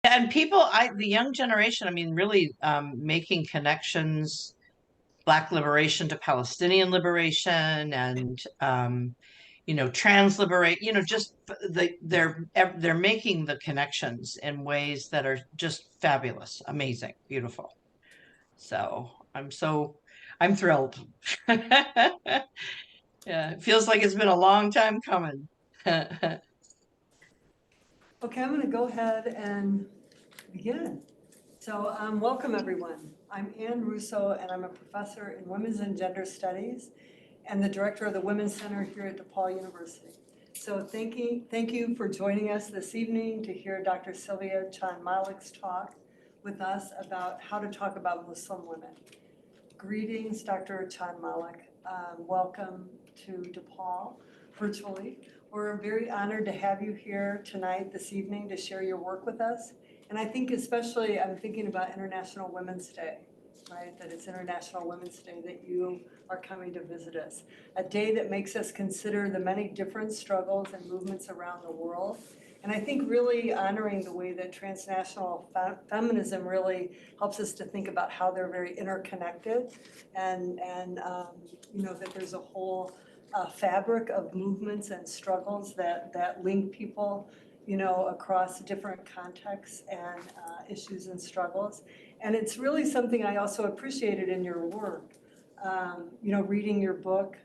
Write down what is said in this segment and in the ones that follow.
And people, the young generation, I mean, really making connections, Black liberation to Palestinian liberation, and trans liberate. Just they're making the connections in ways that are just fabulous, amazing, beautiful. So I'm thrilled. Yeah, it feels like it's been a long time coming. Okay, I'm going to go ahead and begin. So, welcome everyone. I'm Ann Russo, and I'm a professor in Women's and Gender Studies and the director of the Women's Center here at DePaul University. So thank you for joining us this evening to hear Dr. Sylvia Chan-Malik's talk with us about how to talk about Muslim women. Greetings, Dr. Chan-Malik. Welcome to DePaul virtually. We're very honored to have you here tonight, this evening, to share your work with us. And I think especially, I'm thinking about International Women's Day, right? That it's International Women's Day that you are coming to visit us. A day that makes us consider the many different struggles and movements around the world. And I think really honoring the way that transnational feminism really helps us to think about how they're very interconnected and that there's a whole fabric of movements and struggles that link people, across different contexts and issues and struggles. And it's really something I also appreciated in your work, reading your book,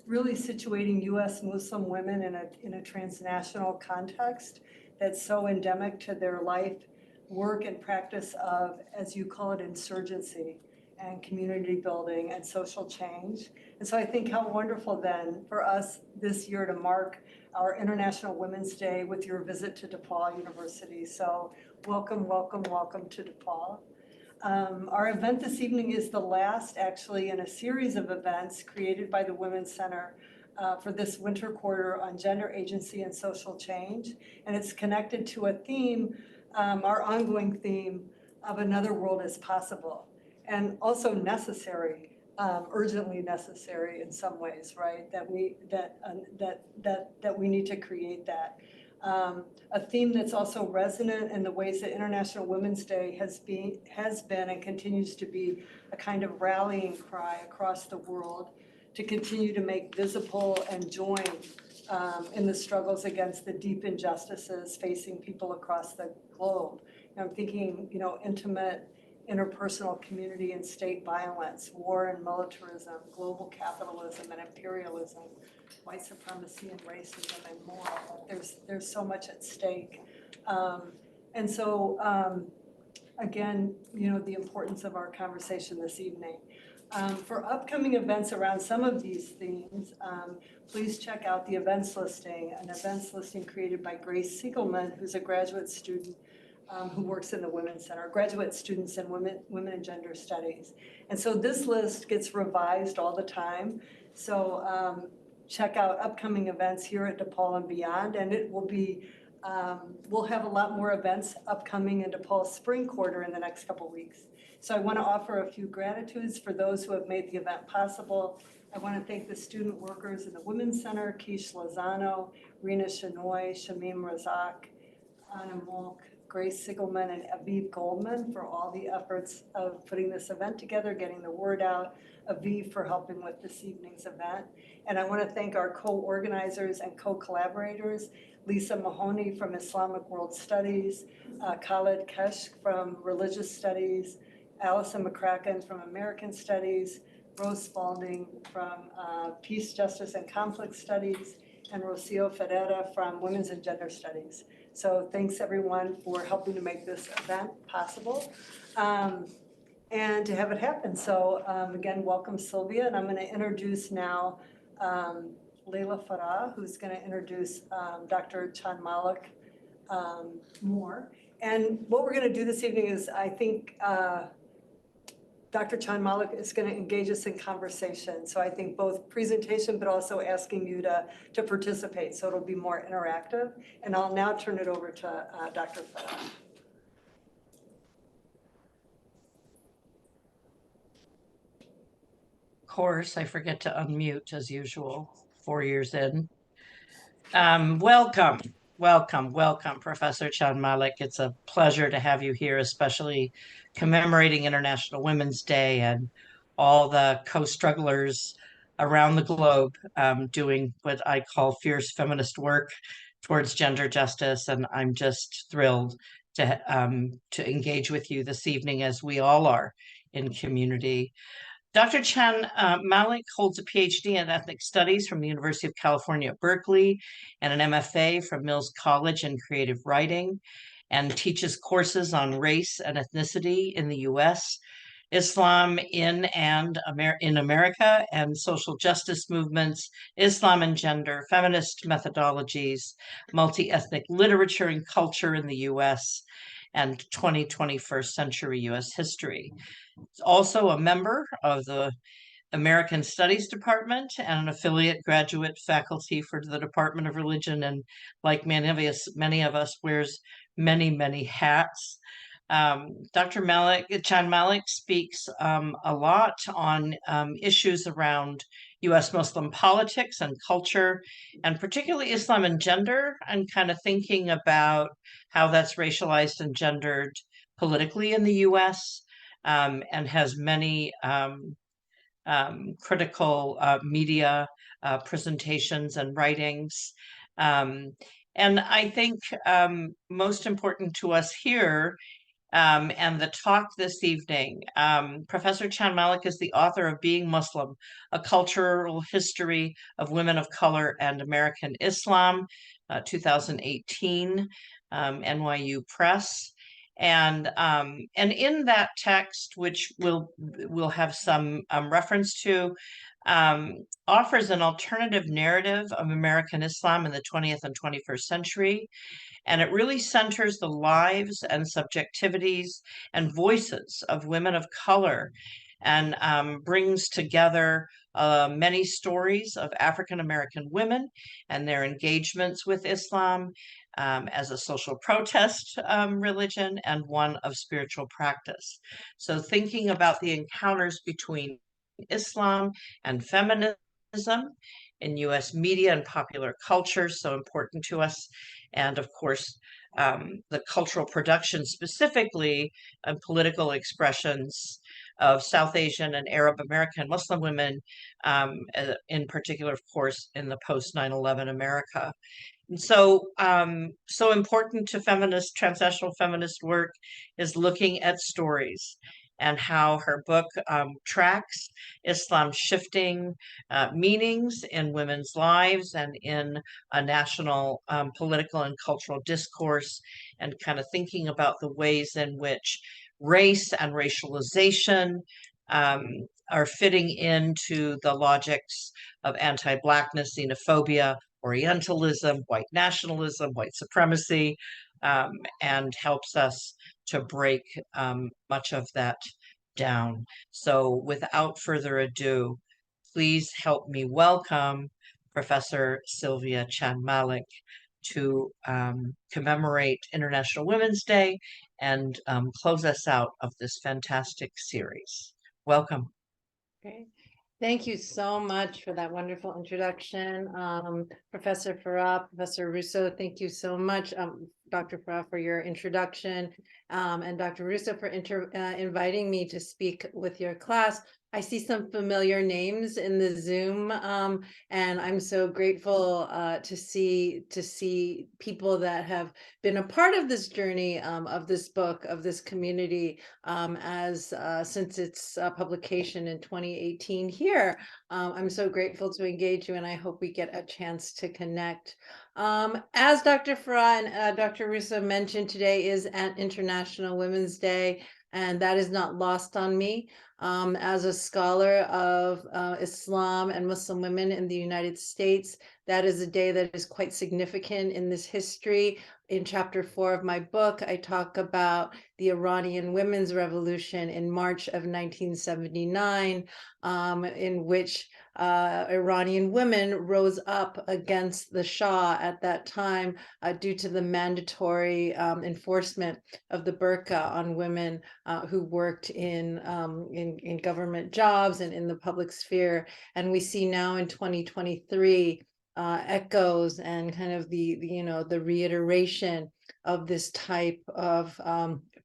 really situating U.S. Muslim women in a transnational context that's so endemic to their life, work, and practice of, as you call it, insurgency and community building and social change. And so I think how wonderful then for us this year to mark our International Women's Day with your visit to DePaul University. So welcome, welcome, welcome to DePaul. Our event this evening is the last actually in a series of events created by the Women's Center for this winter quarter on gender agency and social change. And it's connected to a theme, our ongoing theme of another world is possible and also necessary, urgently necessary in some ways, right? That we need to create that. A theme that's also resonant in the ways that International Women's Day has been and continues to be a kind of rallying cry across the world to continue to make visible and join in the struggles against the deep injustices facing people across the globe. And I'm thinking, intimate interpersonal community and state violence, war and militarism, global capitalism and imperialism, white supremacy and racism, and more. There's so much at stake. And so, again, the importance of our conversation this evening. For upcoming events around some of these themes, please check out the events listing, an events listing created by Grace Siegelman, who's a graduate student who works in the Women's Center, graduate students in women and gender studies. And so this list gets revised all the time. So check out upcoming events here at DePaul and beyond. And it will be, we'll have a lot more events upcoming in DePaul's spring quarter in the next couple weeks. So I want to offer a few gratitudes for those who have made the event possible. I want to thank the student workers in the Women's Center, Keish Lozano, Rena Shenoy, Shamim Razak, Anna Molk, Grace Siegelman, and Aviv Goldman for all the efforts of putting this event together, getting the word out, Aviv for helping with this evening's event. And I want to thank our co-organizers and co-collaborators, Lisa Mahoney from Islamic World Studies, Khaled Kesh from Religious Studies, Allison McCracken from American Studies, Rose Spalding from Peace, Justice, and Conflict Studies, and Rocio Ferreira from Women's and Gender Studies. So thanks everyone for helping to make this event possible and to have it happen. So again, welcome Sylvia, and I'm going to introduce now Leila Farah, who's going to introduce Dr. Chan-Malik more. And what we're going to do this evening is, I think Dr. Chan-Malik is going to engage us in conversation. So I think both presentation, but also asking you to participate. So it'll be more interactive. And I'll now turn it over to Dr. Farah. Of course, I forget to unmute as usual, 4 years in. Welcome. Welcome, welcome, Professor Chan-Malik. It's a pleasure to have you here, especially commemorating International Women's Day and all the co-strugglers around the globe doing what I call fierce feminist work towards gender justice. And I'm just thrilled to engage with you this evening, as we all are in community. Dr. Chan Malik holds a PhD in ethnic studies from the University of California at Berkeley and an MFA from Mills College in creative writing, and teaches courses on race and ethnicity in the US, Islam in America, and social justice movements, Islam and gender, feminist methodologies, multi-ethnic literature and culture in the US, and 21st century US history. He's also a member of the American Studies Department and an affiliate graduate faculty for the Department of Religion, and like many of us wears many hats. Dr. Chan-Malik speaks a lot on issues around U.S. Muslim politics and culture, and particularly Islam and gender, and kind of thinking about how that's racialized and gendered politically in the U.S., and has many critical media presentations and writings. Um, and I think most important to us here and the talk this evening, Professor Chan-Malik is the author of Being Muslim, A Cultural History of Women of Color and American Islam, 2018, NYU Press. And in that text, which we'll have some reference to, offers an alternative narrative of American Islam in the 20th and 21st century. And it really centers the lives and subjectivities and voices of women of color, and brings together many stories of African American women and their engagements with Islam as a social protest religion and one of spiritual practice. So thinking about the encounters between Islam and feminism in US media and popular culture, so important to us. And of course, the cultural production specifically and political expressions of South Asian and Arab American Muslim women, in particular, of course, in the post 9/11 America. And so important to transnational feminist work is looking at stories, and how her book tracks Islam's shifting meanings in women's lives and in a national political and cultural discourse, and kind of thinking about the ways in which race and racialization um, are fitting into the logics of anti-Blackness, xenophobia, Orientalism, white nationalism, white supremacy, and helps us to break much of that down. So without further ado, please help me welcome Professor Sylvia Chan-Malik to commemorate International Women's Day and close us out of this fantastic series. Welcome. Okay. Thank you so much for that wonderful introduction. Professor Farah, Professor Russo, thank you so much, Dr. Farah, for your introduction, and Dr. Russo for inviting me to speak with your class. I see some familiar names in the Zoom, and I'm so grateful to see people that have been a part of this journey of this book, of this community, since its publication in 2018 here. I'm so grateful to engage you, and I hope we get a chance to connect. As Dr. Farah and Dr. Russo mentioned, today is an International Women's Day, and that is not lost on me. As a scholar of Islam and Muslim women in the United States, that is a day that is quite significant in this history. In chapter 4 of my book, I talk about the Iranian women's revolution in March of 1979, in which Iranian women rose up against the Shah at that time due to the mandatory enforcement of the burqa on women who worked in government jobs and in the public sphere. And we see now in 2023 echoes and kind of the reiteration of this type of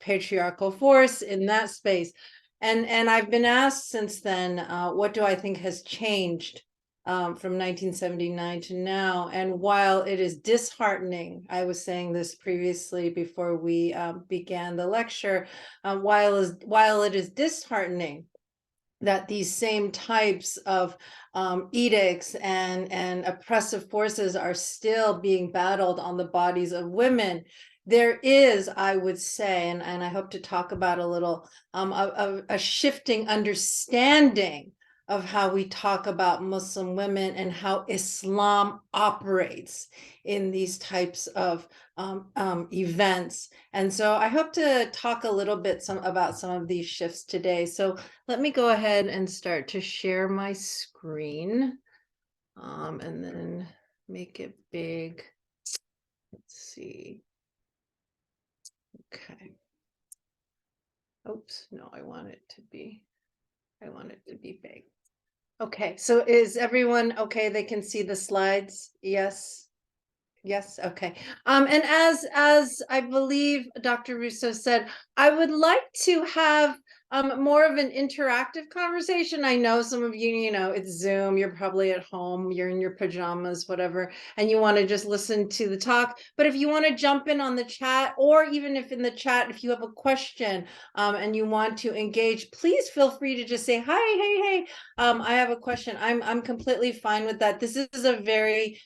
patriarchal force in that space. And I've been asked since then, what do I think has changed from 1979 to now? And while it is disheartening, I was saying this previously before we began the lecture, while it is disheartening that these same types of edicts and oppressive forces are still being battled on the bodies of women, there is, I would say, and I hope to talk about a little, a shifting understanding of how we talk about Muslim women and how Islam operates in these types of events. And so I hope to talk a little bit about some of these shifts today. So let me go ahead and start to share my screen, and then make it big. Let's see. Okay. Oops, no, I want it to be big. Okay, so is everyone okay? They can see the slides? Yes. Yes, okay. And as I believe Dr. Russo said, I would like to have more of an interactive conversation. I know some of you, it's Zoom, you're probably at home, you're in your pajamas, whatever, and you want to just listen to the talk. But if you want to jump in on the chat, or even if in the chat, if you have a question and you want to engage, please feel free to just say, hi, hey, I have a question. I'm completely fine with that. This is a very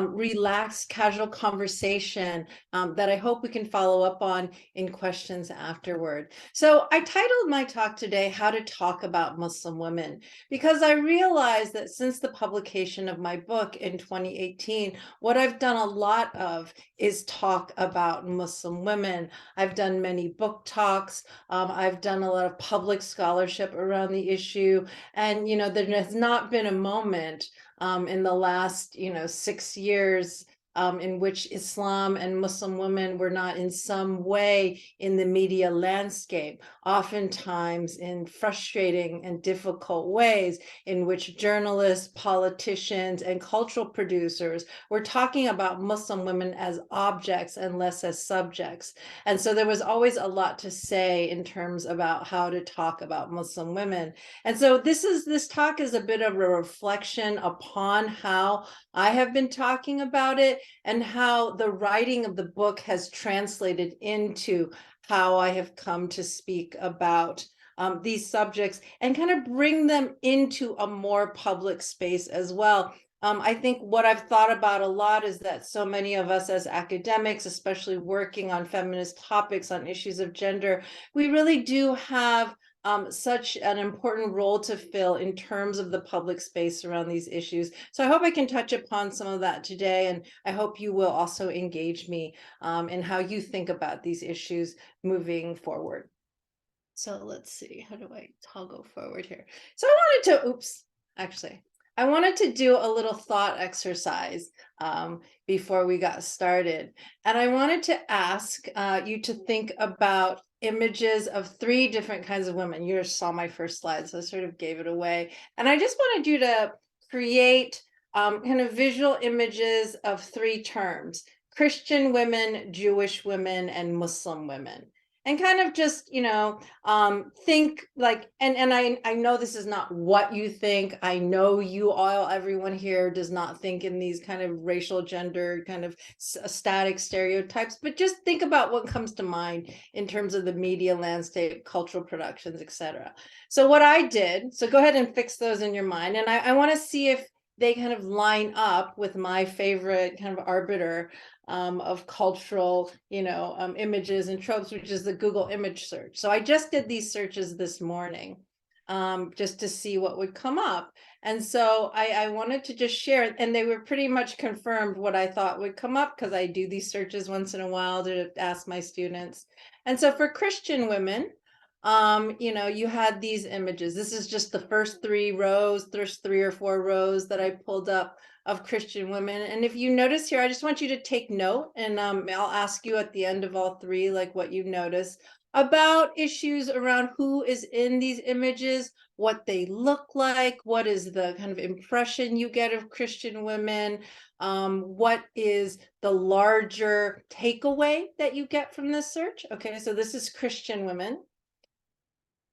relaxed, casual conversation that I hope we can follow up on in questions afterward. So I titled my talk today, How to Talk About Muslim Women, because I realized that since the publication of my book in 2018, what I've done a lot of is talk about Muslim women. I've done many book talks. I've done a lot of public scholarship around the issue. And, there has not been a moment in the last 6 years in which Islam and Muslim women were not in some way in the media landscape, oftentimes in frustrating and difficult ways in which journalists, politicians, and cultural producers were talking about Muslim women as objects and less as subjects. And so there was always a lot to say in terms about how to talk about Muslim women. And so this talk is a bit of a reflection upon how I have been talking about it and how the writing of the book has translated into how I have come to speak about these subjects and kind of bring them into a more public space as well. I think what I've thought about a lot is that so many of us as academics, especially working on feminist topics, on issues of gender, we really do have such an important role to fill in terms of the public space around these issues. So I hope I can touch upon some of that today, and I hope you will also engage me in how you think about these issues moving forward. So let's see, how do I toggle forward here? So I wanted to do a little thought exercise before we got started. And I wanted to ask you to think about images of 3 different kinds of women. You just saw my first slide, so I sort of gave it away. And I just wanted you to create kind of visual images of 3 terms: Christian women, Jewish women, and Muslim women. And kind of just, think like, and I know this is not what you think. I know everyone here does not think in these kind of racial, gender, kind of static stereotypes, but just think about what comes to mind in terms of the media landscape, cultural productions, etc. So what I did, so go ahead and fix those in your mind. And I want to see if they kind of line up with my favorite kind of arbiter of cultural, images and tropes, which is the Google image search. So I just did these searches this morning just to see what would come up. And so I wanted to just share, and they were pretty much confirmed what I thought would come up, because I do these searches once in a while to ask my students. And so for Christian women, you had these images. This is just the first 3 rows. There's 3 or 4 rows that I pulled up of Christian women. And if you notice here, I just want you to take note, and I'll ask you at the end of all three, like what you notice about issues around who is in these images, what they look like, what is the kind of impression you get of Christian women, what is the larger takeaway that you get from this search. Okay, so this is Christian women.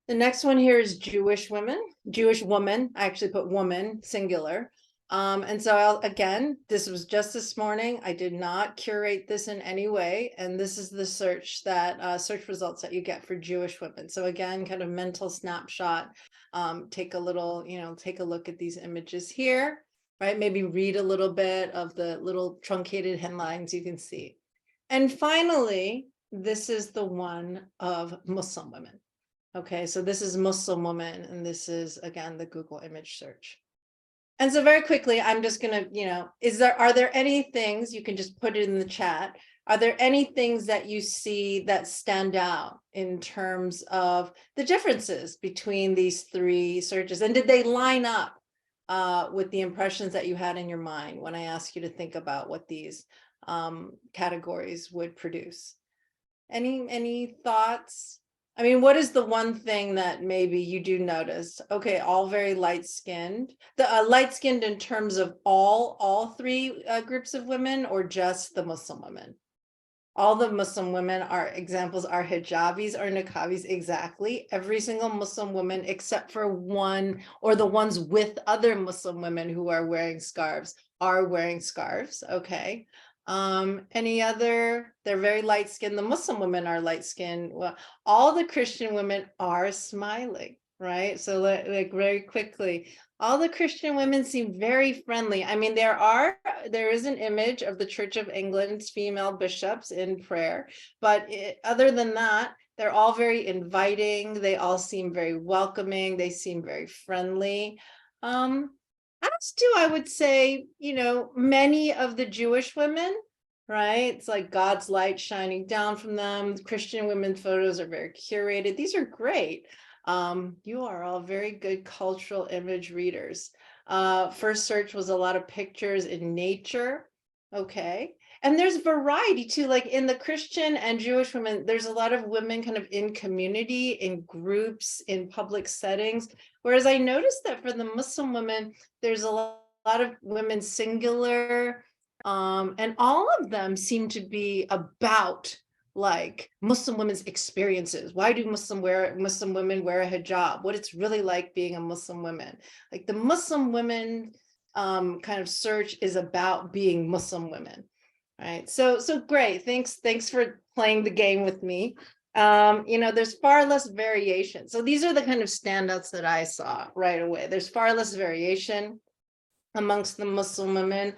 The next one here is Jewish women, Jewish woman. I actually put woman, singular. And so again, this was just this morning. I did not curate this in any way. And this is the search search results that you get for Jewish women. So again, kind of mental snapshot. Take a little, take a look at these images here, right? Maybe read a little bit of the little truncated headlines you can see. And finally, this is the one of Muslim women. Okay, so this is Muslim woman, and this is, again, the Google image search. And so very quickly, I'm just gonna, are there any things, you can just put it in the chat, are there any things that you see that stand out in terms of the differences between these three searches? And did they line up with the impressions that you had in your mind when I asked you to think about what these categories would produce? Any thoughts? I mean, what is the one thing that maybe you do notice? Okay, all very light-skinned. The light-skinned in terms of all three groups of women, or just the Muslim women? All the Muslim women are examples are hijabis or niqabis, exactly. Every single Muslim woman except for one, or the ones with other Muslim women who are wearing scarves, are wearing scarves. Okay. Any other? They're very light skinned. The Muslim women are light skinned. Well, all the Christian women are smiling, right? So like very quickly, all the Christian women seem very friendly. I mean, there is an image of the Church of England's female bishops in prayer, but other than that, they're all very inviting. They all seem very welcoming. They seem very friendly. As do, I would say, many of the Jewish women, right? It's like God's light shining down from them. Christian women photos are very curated. These are great. You are all very good cultural image readers. First search was a lot of pictures in nature. Okay. And there's variety too, like in the Christian and Jewish women, there's a lot of women kind of in community, in groups, in public settings. Whereas I noticed that for the Muslim women, there's a lot of women singular, and all of them seem to be about like Muslim women's experiences. Why do Muslim women wear a hijab? What it's really like being a Muslim woman. Like the Muslim women kind of search is about being Muslim women, right? So great. Thanks for playing the game with me. There's far less variation. So these are the kind of standouts that I saw right away. There's far less variation amongst the Muslim women.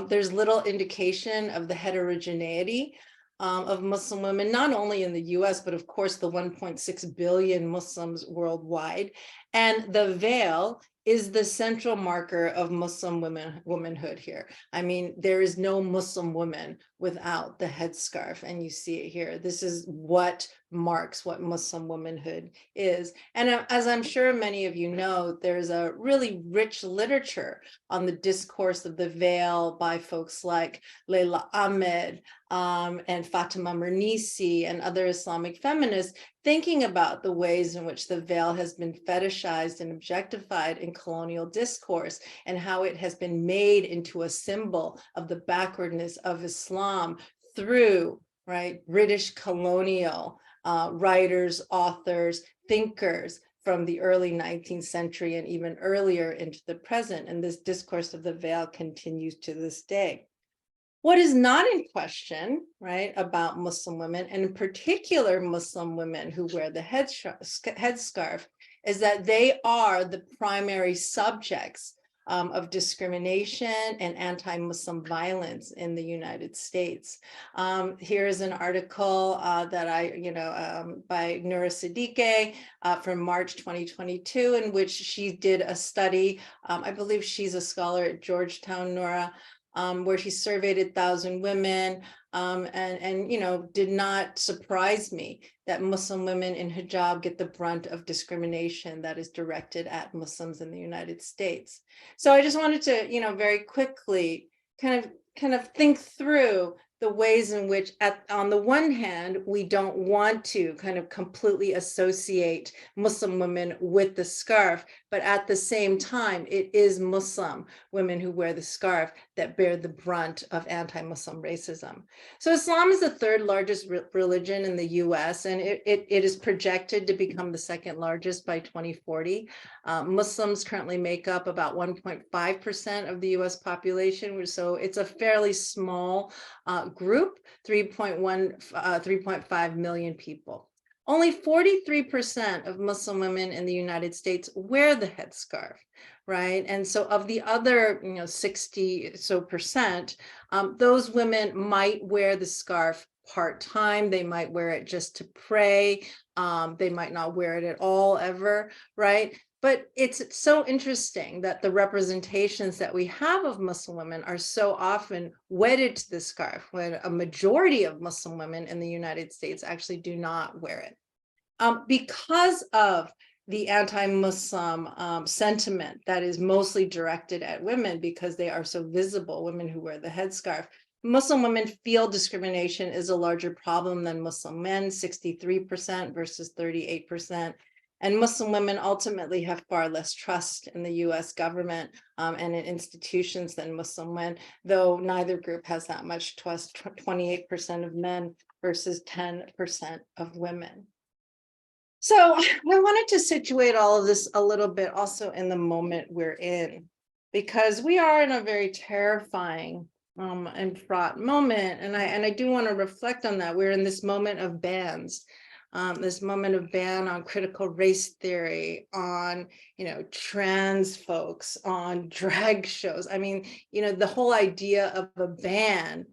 There's little indication of the heterogeneity of Muslim women, not only in the US, but of course the 1.6 billion Muslims worldwide. And the veil is the central marker of Muslim womanhood here. I mean, there is no Muslim woman without the headscarf, and you see it here. This is what marks what Muslim womanhood is. And as I'm sure many of you know, there's a really rich literature on the discourse of the veil by folks like Leila Ahmed and Fatima Mernissi and other Islamic feminists, thinking about the ways in which the veil has been fetishized and objectified in colonial discourse, and how it has been made into a symbol of the backwardness of Islam through, right, British colonial writers, authors, thinkers from the early 19th century and even earlier into the present. And this discourse of the veil continues to this day. What is not in question, right, about Muslim women, and in particular Muslim women who wear the headscarf, is that they are the primary subjects of discrimination and anti-Muslim violence in the United States. Here is an article that by Noura Siddiqui from March 2022, in which she did a study. I believe she's a scholar at Georgetown, Noura, where she surveyed 1,000 women and did not surprise me that Muslim women in hijab get the brunt of discrimination that is directed at Muslims in the United States. So I just wanted to, very quickly kind of think through the ways in which, on the one hand, we don't want to kind of completely associate Muslim women with the scarf, but at the same time, it is Muslim women who wear the scarf that bear the brunt of anti-Muslim racism. So Islam is the third largest religion in the US, and it is projected to become the second largest by 2040. Muslims currently make up about 1.5% of the US population, so it's a fairly small group, 3.5 million people. Only 43% of Muslim women in the United States wear the headscarf, right? And so of the other, 60 so percent, those women might wear the scarf part-time. They might wear it just to pray. They might not wear it at all ever, right? But it's so interesting that the representations that we have of Muslim women are so often wedded to the scarf, when a majority of Muslim women in the United States actually do not wear it. Because of the anti-Muslim sentiment that is mostly directed at women because they are so visible, women who wear the headscarf, Muslim women feel discrimination is a larger problem than Muslim men, 63% versus 38%. And Muslim women ultimately have far less trust in the US government and in institutions than Muslim men, though neither group has that much trust, 28% of men versus 10% of women. So I wanted to situate all of this a little bit also in the moment we're in, because we are in a very terrifying and fraught moment. And I do want to reflect on that. We're in this moment of bans. This moment of ban on critical race theory, on, trans folks, on drag shows. I mean, the whole idea of a ban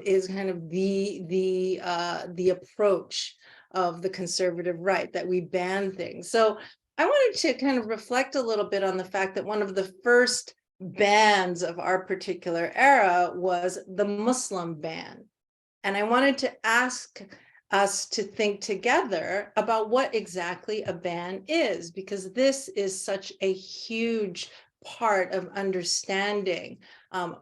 is kind of the approach of the conservative right, that we ban things. So I wanted to kind of reflect a little bit on the fact that one of the first bans of our particular era was the Muslim ban. And I wanted to ask us to think together about what exactly a ban is, because this is such a huge part of understanding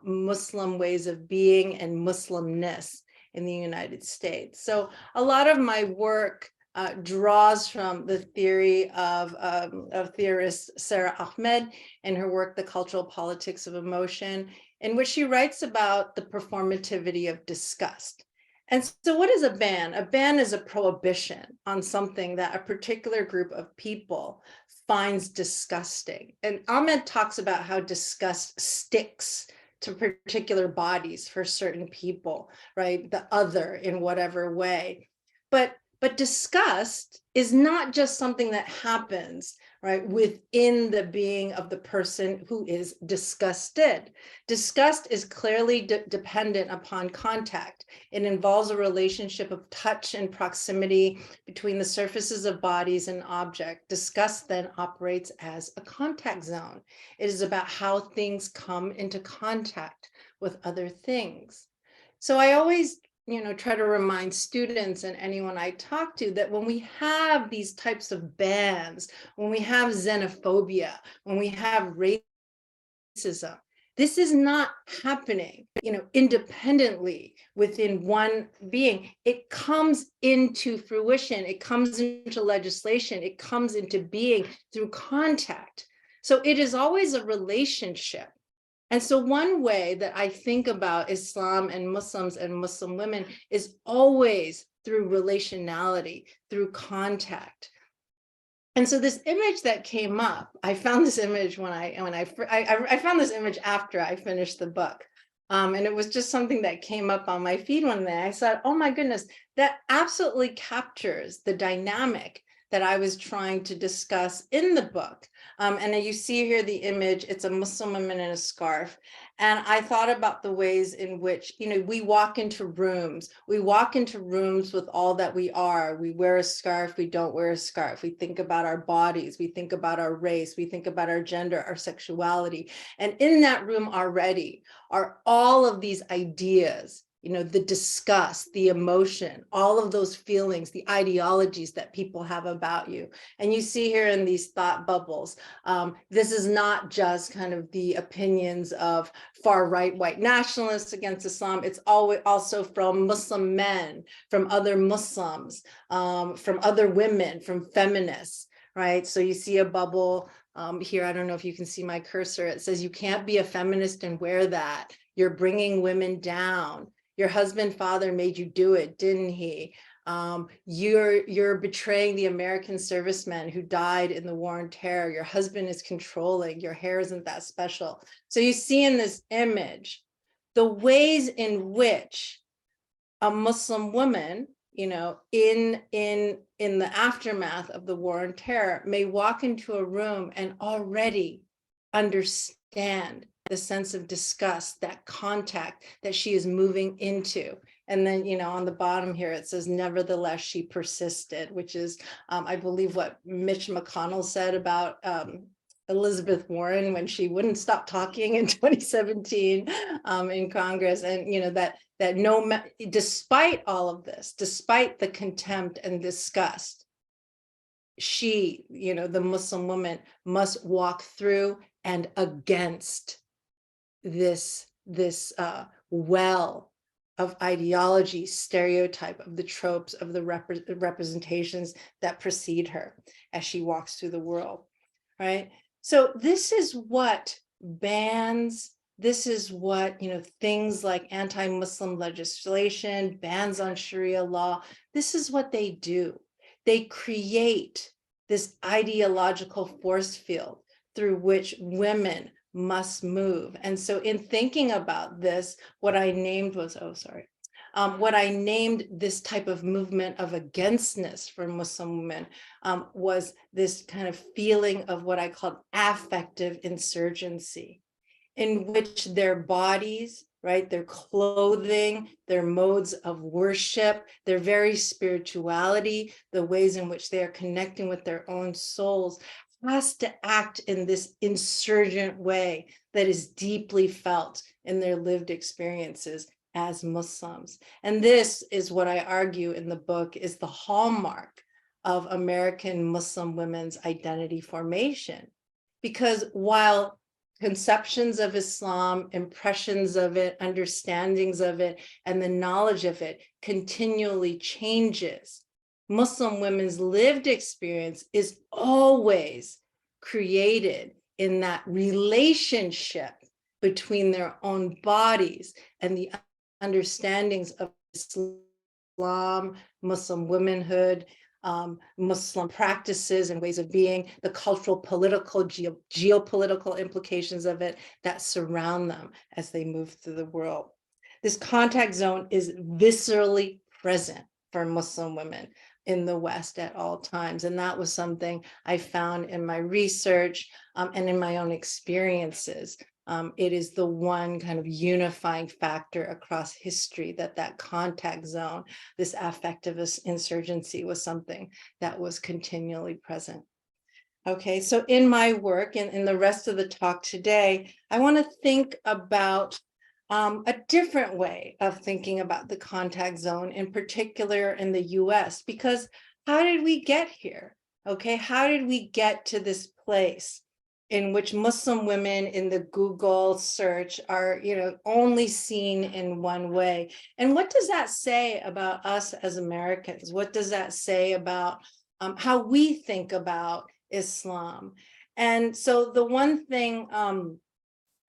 Muslim ways of being and Muslimness in the United States. So a lot of my work draws from the theory of theorist Sarah Ahmed and her work, The Cultural Politics of Emotion, in which she writes about the performativity of disgust. And so what is a ban? A ban is a prohibition on something that a particular group of people finds disgusting. And Ahmed talks about how disgust sticks to particular bodies for certain people, right? The other in whatever way. But disgust is not just something that happens, right, within the being of the person who is disgusted. Disgust is clearly dependent upon contact. It involves a relationship of touch and proximity between the surfaces of bodies and objects. Disgust then operates as a contact zone. It is about how things come into contact with other things. So I always try to remind students and anyone I talk to that when we have these types of bans, when we have xenophobia, when we have racism, this is not happening, independently within one being. It comes into fruition. It comes into legislation. It comes into being through contact. So it is always a relationship. And so one way that I think about Islam and Muslims and Muslim women is always through relationality, through contact. And so this image that came up, I found this image I found this image after I finished the book. And it was just something that came up on my feed one day. I thought, oh my goodness, that absolutely captures the dynamic that I was trying to discuss in the book. And you see here the image, it's a Muslim woman in a scarf. And I thought about the ways in which, we walk into rooms. We walk into rooms with all that we are. We wear a scarf, we don't wear a scarf. We think about our bodies, we think about our race, we think about our gender, our sexuality. And in that room already are all of these ideas, the disgust, the emotion, all of those feelings, the ideologies that people have about you. And you see here in these thought bubbles, this is not just kind of the opinions of far right white nationalists against Islam. It's always also from Muslim men, from other Muslims, from other women, from feminists, right? So you see a bubble here. I don't know if you can see my cursor. It says, you can't be a feminist and wear that. You're bringing women down. Your husband, father made you do it, didn't he? You're betraying the American servicemen who died in the war on terror. Your husband is controlling. Your hair isn't that special. So you see in this image the ways in which a Muslim woman, in the aftermath of the war on terror, may walk into a room and already understand the sense of disgust, that contact that she is moving into. And then, on the bottom here, it says, nevertheless, she persisted, which is, I believe, what Mitch McConnell said about Elizabeth Warren when she wouldn't stop talking in 2017 in Congress. And, that despite all of this, despite the contempt and disgust, she, the Muslim woman, must walk through and against this well of ideology, stereotype, of the tropes, of the representations that precede her as she walks through the world, right? So this is what bans, this is what, things like anti-Muslim legislation, bans on Sharia law, this is what they do. They create this ideological force field through which women must move. And so in thinking about this, what I named was, what I named this type of movement of againstness for Muslim women was this kind of feeling of what I called affective insurgency, in which their bodies, right, their clothing, their modes of worship, their very spirituality, the ways in which they are connecting with their own souls, has to act in this insurgent way that is deeply felt in their lived experiences as Muslims. And this is what I argue in the book is the hallmark of American Muslim women's identity formation. Because while conceptions of Islam, impressions of it, understandings of it, and the knowledge of it continually changes, Muslim women's lived experience is always created in that relationship between their own bodies and the understandings of Islam, Muslim womanhood, Muslim practices and ways of being, the cultural, political, geopolitical implications of it that surround them as they move through the world. This contact zone is viscerally present for Muslim women in the West at all times. And that was something I found in my research and in my own experiences. It is the one kind of unifying factor across history that contact zone, this affective insurgency, was something that was continually present. Okay, so in my work and in the rest of the talk today, I want to think about a different way of thinking about the contact zone, in particular in the US, because how did we get here? Okay, how did we get to this place in which Muslim women in the Google search are, only seen in one way? And what does that say about us as Americans? What does that say about how we think about Islam? And so the one thing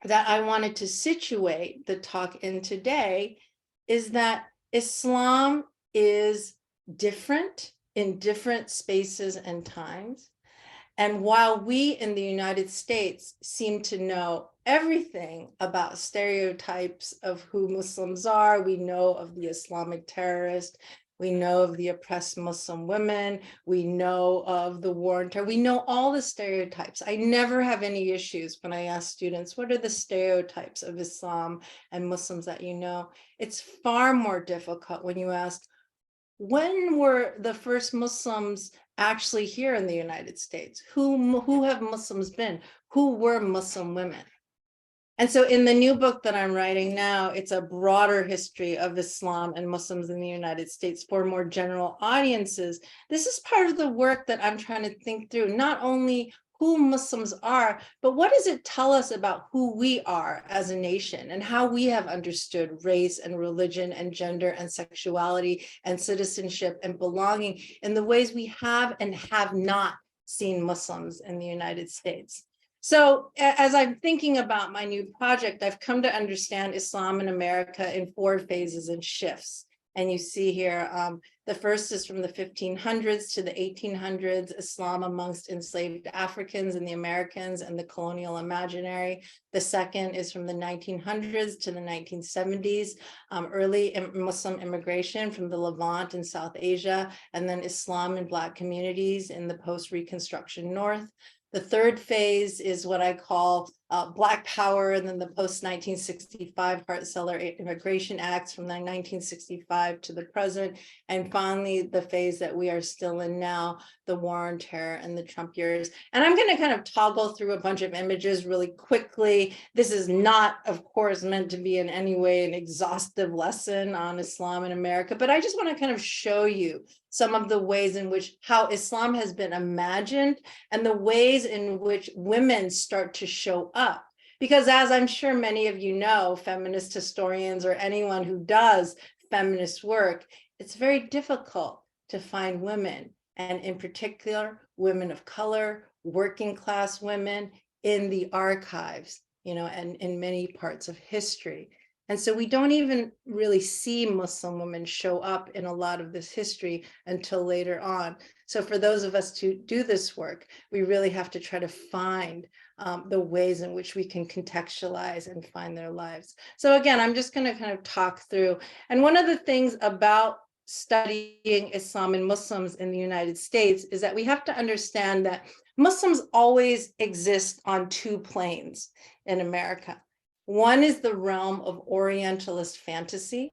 that I wanted to situate the talk in today is that Islam is different in different spaces and times. And while we in the United States seem to know everything about stereotypes of who Muslims are, we know of the Islamic terrorist, we know of the oppressed Muslim women, we know of the war on terror, we know all the stereotypes. I never have any issues when I ask students, what are the stereotypes of Islam and Muslims that you know? It's far more difficult when you ask, when were the first Muslims actually here in the United States? Who have Muslims been? Who were Muslim women? And so in the new book that I'm writing now, it's a broader history of Islam and Muslims in the United States for more general audiences. This is part of the work that I'm trying to think through, not only who Muslims are, but what does it tell us about who we are as a nation and how we have understood race and religion and gender and sexuality and citizenship and belonging in the ways we have and have not seen Muslims in the United States. So as I'm thinking about my new project, I've come to understand Islam in America in 4 phases and shifts. And you see here, the first is from the 1500s to the 1800s, Islam amongst enslaved Africans and the Americans and the colonial imaginary. The second is from the 1900s to the 1970s, early Muslim immigration from the Levant and South Asia, and then Islam in Black communities in the post-Reconstruction North. The third phase is what I call Black Power, and then the post-1965 Hart-Celler Immigration Acts from the 1965 to the present. And finally, the phase that we are still in now, the War on Terror and the Trump years. And I'm going to kind of toggle through a bunch of images really quickly. This is not, of course, meant to be in any way an exhaustive lesson on Islam in America, but I just want to kind of show you some of the ways in which how Islam has been imagined and the ways in which women start to show up. Because as I'm sure many of you know, feminist historians or anyone who does feminist work, it's very difficult to find women, and in particular, women of color, working class women in the archives, you know, and in many parts of history. And so we don't even really see Muslim women show up in a lot of this history until later on. So for those of us to do this work, we really have to try to find the ways in which we can contextualize and find their lives. So again, I'm just going to kind of talk through. And one of the things about studying Islam and Muslims in the United States is that we have to understand that Muslims always exist on 2 planes in America. One is the realm of Orientalist fantasy,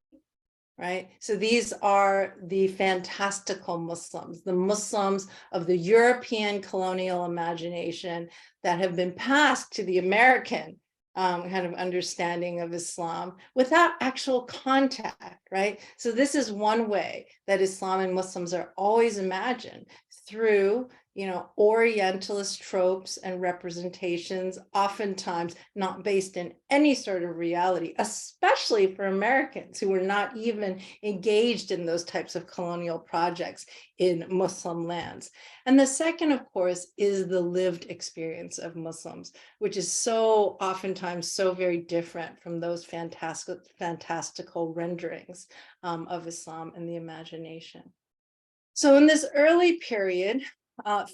right? So these are the fantastical Muslims, the Muslims of the European colonial imagination that have been passed to the American kind of understanding of Islam without actual contact, right? So this is one way that Islam and Muslims are always imagined through, you know, Orientalist tropes and representations, oftentimes not based in any sort of reality, especially for Americans who were not even engaged in those types of colonial projects in Muslim lands. And the second, of course, is the lived experience of Muslims, which is so oftentimes so very different from those fantastical renderings of Islam and the imagination. So in this early period,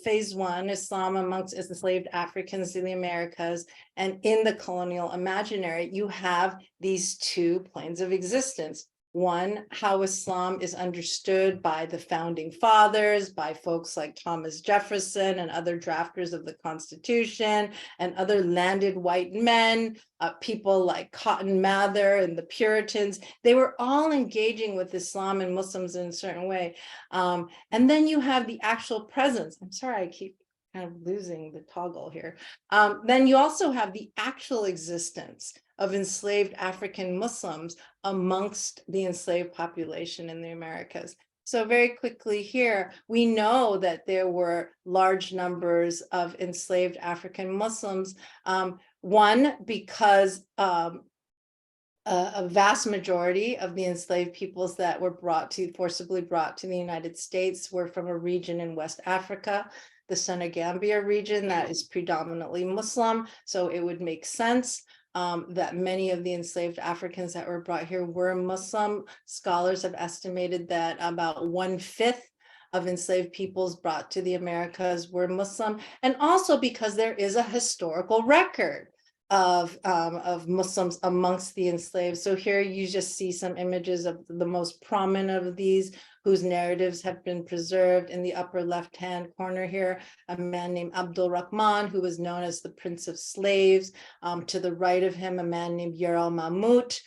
phase 1, Islam amongst enslaved Africans in the Americas and in the colonial imaginary, you have these 2 planes of existence. One, how Islam is understood by the founding fathers, by folks like Thomas Jefferson and other drafters of the Constitution and other landed white men, people like Cotton Mather and the Puritans. They were all engaging with Islam and Muslims in a certain way. And then you have the actual presence. I'm sorry, I keep kind of losing the toggle here. Then you also have the actual existence of enslaved African Muslims amongst the enslaved population in the Americas. So very quickly here, we know that there were large numbers of enslaved African Muslims. One, because a vast majority of the enslaved peoples that were forcibly brought to the United States were from a region in West Africa, the Senegambia region that is predominantly Muslim. So it would make sense that many of the enslaved Africans that were brought here were Muslim. Scholars have estimated that about 1/5 of enslaved peoples brought to the Americas were Muslim, and also because there is a historical record of Muslims amongst the enslaved. So here you just see some images of the most prominent of these, whose narratives have been preserved. In the upper left-hand corner here, a man named Abdul Rahman, who was known as the Prince of Slaves. To the right of him, a man named Yaral Mamut,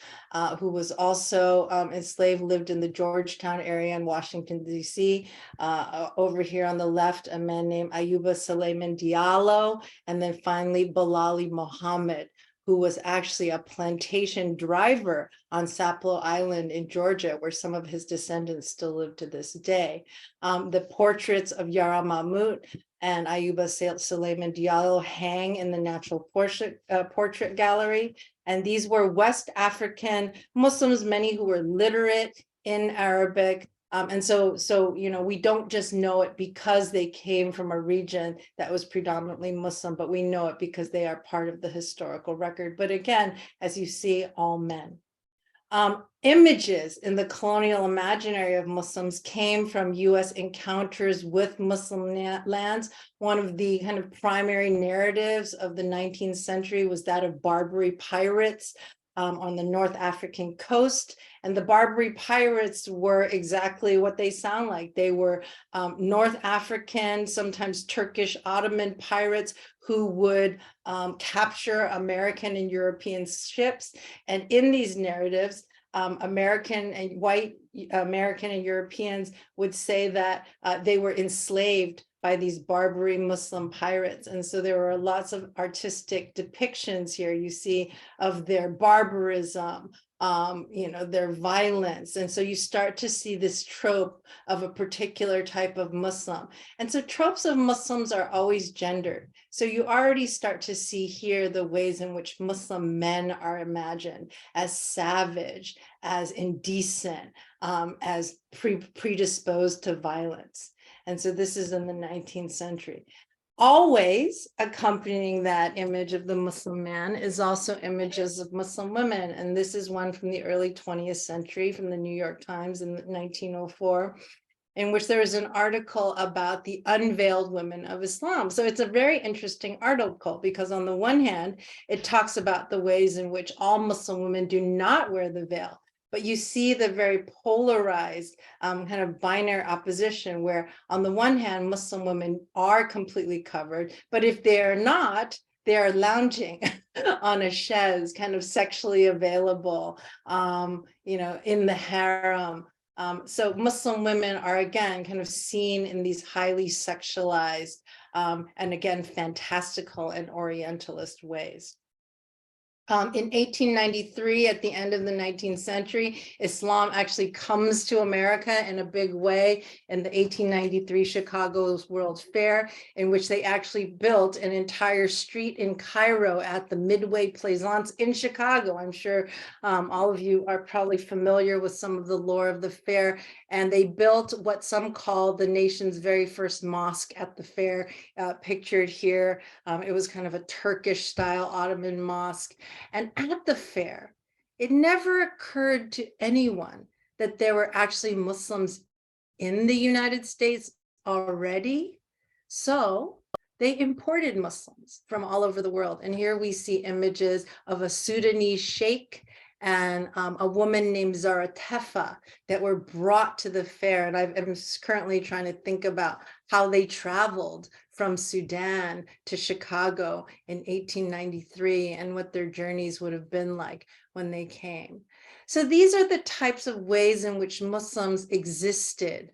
who was also enslaved, lived in the Georgetown area in Washington, D.C. Over here on the left, a man named Ayuba Suleiman Diallo, and then finally Bilali Muhammad, who was actually a plantation driver on Sapelo Island in Georgia, where some of his descendants still live to this day. The portraits of Yara Mahmoud and Ayuba Suleiman Diallo hang in the Natural Portrait Gallery. And these were West African Muslims, many who were literate in Arabic. And so, we don't just know it because they came from a region that was predominantly Muslim, but we know it because they are part of the historical record. But again, as you see, all men. Images in the colonial imaginary of Muslims came from US encounters with Muslim lands. One of the kind of primary narratives of the 19th century was that of Barbary pirates on the North African coast. And the Barbary pirates were exactly what they sound like. They were North African, sometimes Turkish, Ottoman pirates who would capture American and European ships. And in these narratives, American and Europeans would say that they were enslaved by these Barbary Muslim pirates. And so there were lots of artistic depictions here you see of their barbarism, their violence. And so you start to see this trope of a particular type of Muslim. And so tropes of Muslims are always gendered. So you already start to see here the ways in which Muslim men are imagined as savage, as indecent, as predisposed to violence. And so this is in the 19th century. Always accompanying that image of the Muslim man is also images of Muslim women. And this is one from the early 20th century from the New York Times in 1904, in which there is an article about the unveiled women of Islam. So it's a very interesting article because on the one hand, it talks about the ways in which all Muslim women do not wear the veil. But you see the very polarized kind of binary opposition where on the one hand, Muslim women are completely covered, but if they are not, they are lounging on a chaise, kind of sexually available, in the harem. So Muslim women are again kind of seen in these highly sexualized and again, fantastical and Orientalist ways. In 1893, at the end of the 19th century, Islam actually comes to America in a big way in the 1893 Chicago's World's Fair, in which they actually built an entire street in Cairo at the Midway Plaisance in Chicago. I'm sure all of you are probably familiar with some of the lore of the fair. And they built what some call the nation's very first mosque at the fair, pictured here. It was kind of a Turkish style Ottoman mosque. And at the fair, it never occurred to anyone that there were actually Muslims in the United States already. So they imported Muslims from all over the world. And here we see images of a Sudanese sheikh and a woman named Zara Tefa that were brought to the fair. And I'm currently trying to think about how they traveled from Sudan to Chicago in 1893 and what their journeys would have been like when they came. So these are the types of ways in which Muslims existed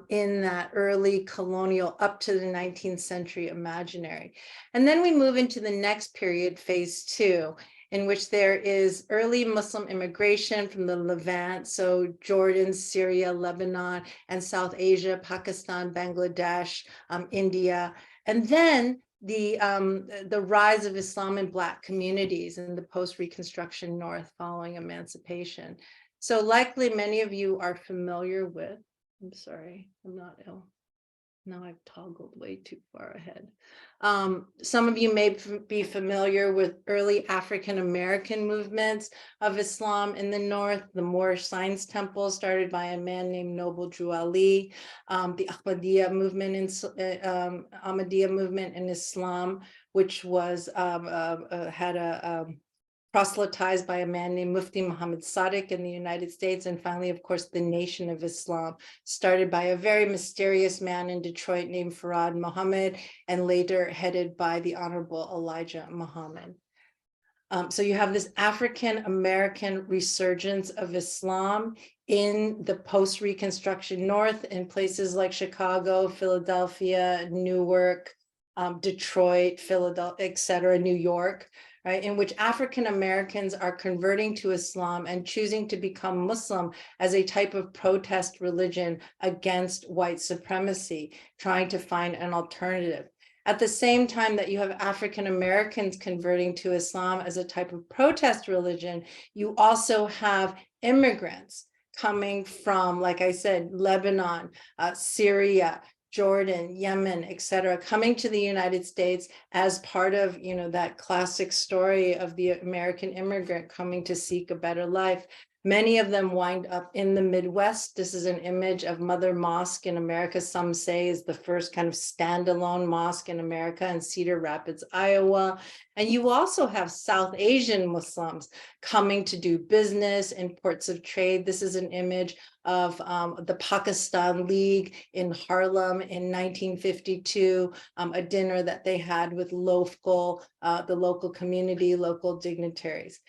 in that early colonial up to the 19th century imaginary. And then we move into the next period, phase 2, in which there is early Muslim immigration from the Levant, so Jordan, Syria, Lebanon, and South Asia, Pakistan, Bangladesh, India, and then the rise of Islam in Black communities in the post-Reconstruction North following emancipation. So likely many of you are familiar with, I'm sorry, I'm not ill. Now I've toggled way too far ahead. Some of you may be familiar with early African-American movements of Islam in the North, the Moorish Science Temple started by a man named Noble Drew Ali, the Ahmadiyya movement in Islam, which was proselytized by a man named Mufti Muhammad Sadiq in the United States. And finally, of course, the Nation of Islam, started by a very mysterious man in Detroit named Farad Muhammad, and later headed by the Honorable Elijah Muhammad. So you have this African-American resurgence of Islam in the post-Reconstruction North in places like Chicago, Philadelphia, Newark, Detroit, Philadelphia, et cetera, New York, right, in which African Americans are converting to Islam and choosing to become Muslim as a type of protest religion against white supremacy, trying to find an alternative. At the same time that you have African Americans converting to Islam as a type of protest religion, you also have immigrants coming from, like I said, Lebanon, Syria, Jordan, Yemen, et cetera, coming to the United States as part of, that classic story of the American immigrant coming to seek a better life. Many of them wind up in the Midwest. This is an image of Mother Mosque in America. Some say is the first kind of standalone mosque in America in Cedar Rapids, Iowa. And you also have South Asian Muslims coming to do business in ports of trade. This is an image of the Pakistan League in Harlem in 1952, a dinner that they had with the local community, local dignitaries.